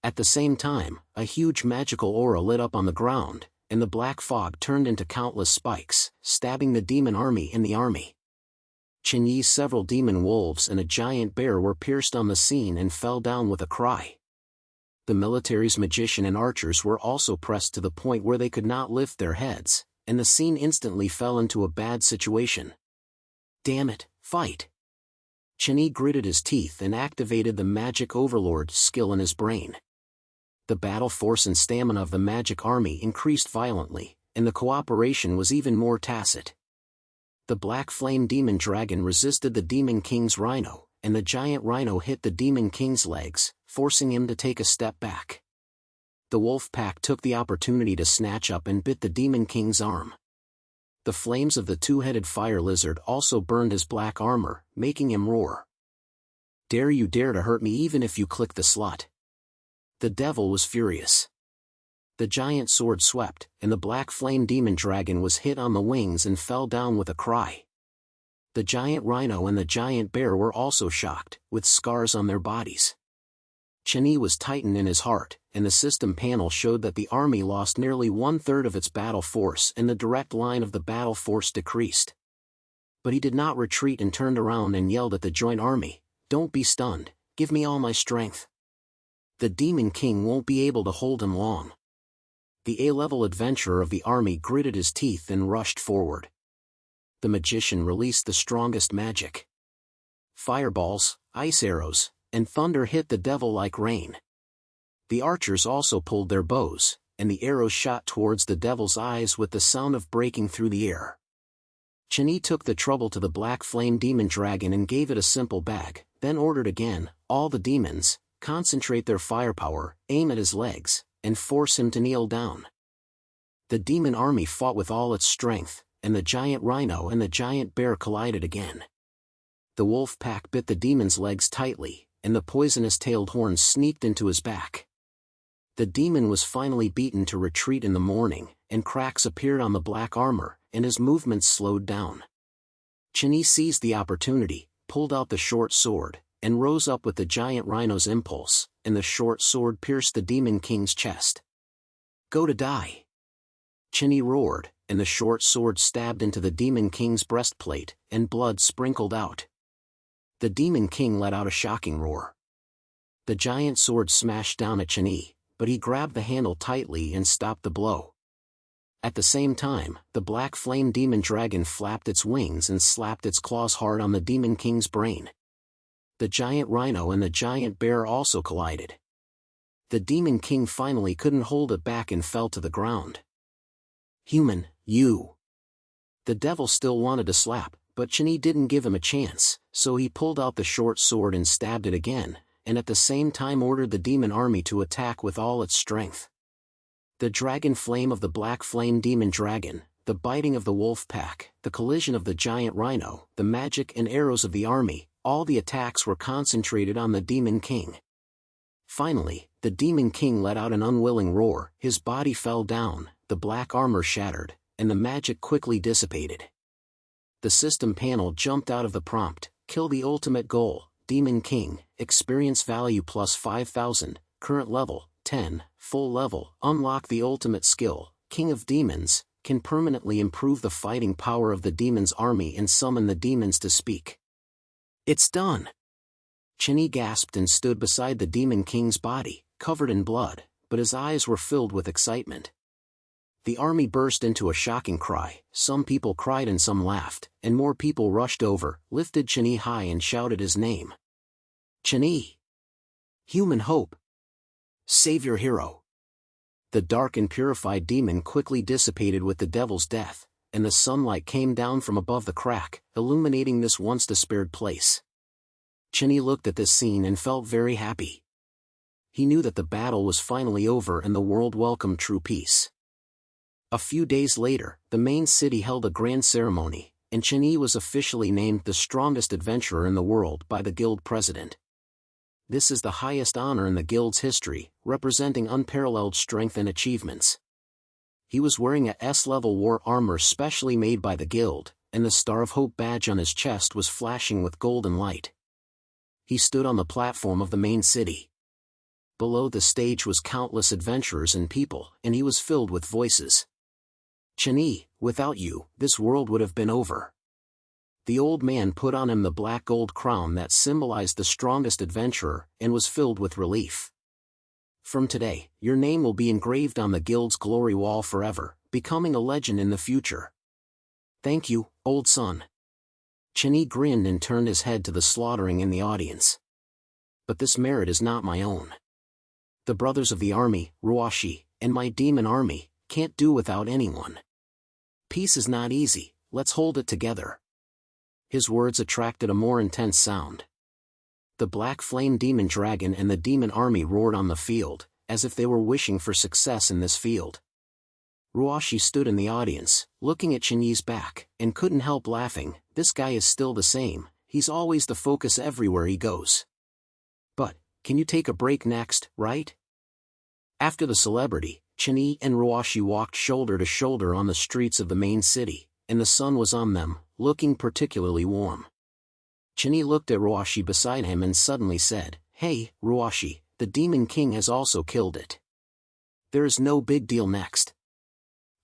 At the same time, a huge magical aura lit up on the ground, and the black fog turned into countless spikes, stabbing the demon army in the army. Chen Yi's several demon wolves and a giant bear were pierced on the scene and fell down with a cry. The military's magician and archers were also pressed to the point where they could not lift their heads, and the scene instantly fell into a bad situation. Damn it, fight! Chen Yi gritted his teeth and activated the magic overlord skill in his brain. The battle force and stamina of the magic army increased violently, and the cooperation was even more tacit. The black flame demon dragon resisted the demon king's rhino, and the giant rhino hit the demon king's legs, forcing him to take a step back. The wolf pack took the opportunity to snatch up and bit the demon king's arm. The flames of the two-headed fire lizard also burned his black armor, making him roar. "Dare you dare to hurt me even if you click the slot?" The devil was furious. The giant sword swept, and the black flame demon dragon was hit on the wings and fell down with a cry. The giant rhino and the giant bear were also shocked, with scars on their bodies. Chen Yi was tightened in his heart, and the system panel showed that the army lost nearly 1/3 of its battle force and the direct line of the battle force decreased. But he did not retreat and turned around and yelled at the joint army, "Don't be stunned, give me all my strength. The demon king won't be able to hold him long." The A-level adventurer of the army gritted his teeth and rushed forward. The magician released the strongest magic. Fireballs, ice arrows, and thunder hit the devil like rain. The archers also pulled their bows, and the arrows shot towards the devil's eyes with the sound of breaking through the air. Chen Yi took the trouble to the black flame demon dragon and gave it a simple bag, then ordered again, "All the demons, concentrate their firepower, aim at his legs, and force him to kneel down." The demon army fought with all its strength, and the giant rhino and the giant bear collided again. The wolf pack bit the demon's legs tightly, and the poisonous-tailed horns sneaked into his back. The demon was finally beaten to retreat in the morning, and cracks appeared on the black armor, and his movements slowed down. Chen Yi seized the opportunity, pulled out the short sword, and rose up with the giant rhino's impulse, and the short sword pierced the demon king's chest. "Go to die!" Chen Yi roared, and the short sword stabbed into the demon king's breastplate, and blood sprinkled out. The demon king let out a shocking roar. The giant sword smashed down at Chen Yi, but he grabbed the handle tightly and stopped the blow. At the same time, the black flame demon dragon flapped its wings and slapped its claws hard on the demon king's brain. The giant rhino and the giant bear also collided. The demon king finally couldn't hold it back and fell to the ground. "Human, you!" The devil still wanted to slap, but Chen Yi didn't give him a chance, so he pulled out the short sword and stabbed it again, and at the same time ordered the demon army to attack with all its strength. The dragon flame of the black flame demon dragon, the biting of the wolf pack, the collision of the giant rhino, the magic and arrows of the army, all the attacks were concentrated on the demon king. Finally, the demon king let out an unwilling roar, his body fell down, the black armor shattered, and the magic quickly dissipated. The system panel jumped out of the prompt, "Kill the ultimate goal, Demon King, experience value plus 5,000, current level, 10, full level, unlock the ultimate skill, King of Demons, can permanently improve the fighting power of the demon's army and summon the demons to speak." "It's done!" Chen Yi gasped and stood beside the demon king's body, covered in blood, but his eyes were filled with excitement. The army burst into a shocking cry, some people cried and some laughed, and more people rushed over, lifted Chen Yi high and shouted his name. "Chen Yi! Human hope! Savior hero!" The dark and purified demon quickly dissipated with the devil's death, and the sunlight came down from above the crack, illuminating this once despaired place. Chen Yi looked at this scene and felt very happy. He knew that the battle was finally over and the world welcomed true peace. A few days later, the main city held a grand ceremony, and Chen Yi was officially named the strongest adventurer in the world by the guild president. This is the highest honor in the guild's history, representing unparalleled strength and achievements. He was wearing a S-level war armor specially made by the guild, and the Star of Hope badge on his chest was flashing with golden light. He stood on the platform of the main city. Below the stage was countless adventurers and people, and he was filled with voices. Chen Yi, without you, this world would have been over. The old man put on him the black gold crown that symbolized the strongest adventurer, and was filled with relief. From today, your name will be engraved on the guild's glory wall forever, becoming a legend in the future. Thank you, old son. Chen Yi grinned and turned his head to the slaughtering in the audience. But this merit is not my own. The brothers of the army, Ruoshi, and my demon army, can't do without anyone. Peace is not easy, let's hold it together. His words attracted a more intense sound. The black flame demon dragon and the demon army roared on the field, as if they were wishing for success in this field. Ruoshi stood in the audience, looking at Chen Yi's back, and couldn't help laughing. This guy is still the same, he's always the focus everywhere he goes. But, can you take a break next, right? After the celebrity, Chen Yi and Ruoshi walked shoulder to shoulder on the streets of the main city, and the sun was on them, looking particularly warm. Chen Yi looked at Ruoshi beside him and suddenly said, "Hey, Ruoshi, the Demon King has also killed it. There is no big deal next.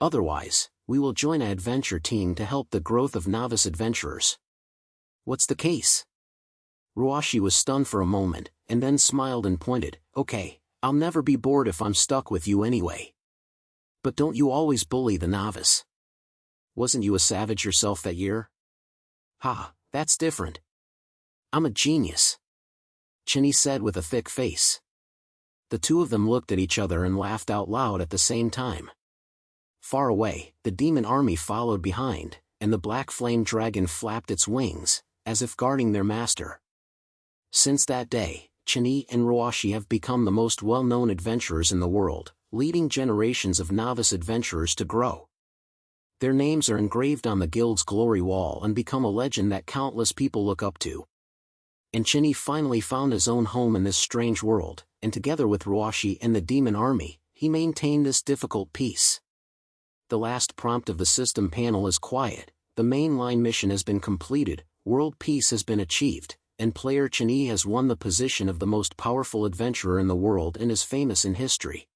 Otherwise, we will join an adventure team to help the growth of novice adventurers." What's the case? Ruoshi was stunned for a moment, and then smiled and pointed, "Okay, I'll never be bored if I'm stuck with you anyway. But don't you always bully the novice? Wasn't you a savage yourself that year?" "Ha, that's different. I'm a genius," Chen Yi said with a thick face. The two of them looked at each other and laughed out loud at the same time. Far away, the demon army followed behind, and the black flame dragon flapped its wings, as if guarding their master. Since that day, Chen Yi and Ruoshi have become the most well-known adventurers in the world, leading generations of novice adventurers to grow. Their names are engraved on the guild's glory wall and become a legend that countless people look up to. And Chen Yi finally found his own home in this strange world, and together with Ruoshi and the demon army, he maintained this difficult peace. The last prompt of the system panel is quiet, the mainline mission has been completed, world peace has been achieved, and player Chen Yi has won the position of the most powerful adventurer in the world and is famous in history.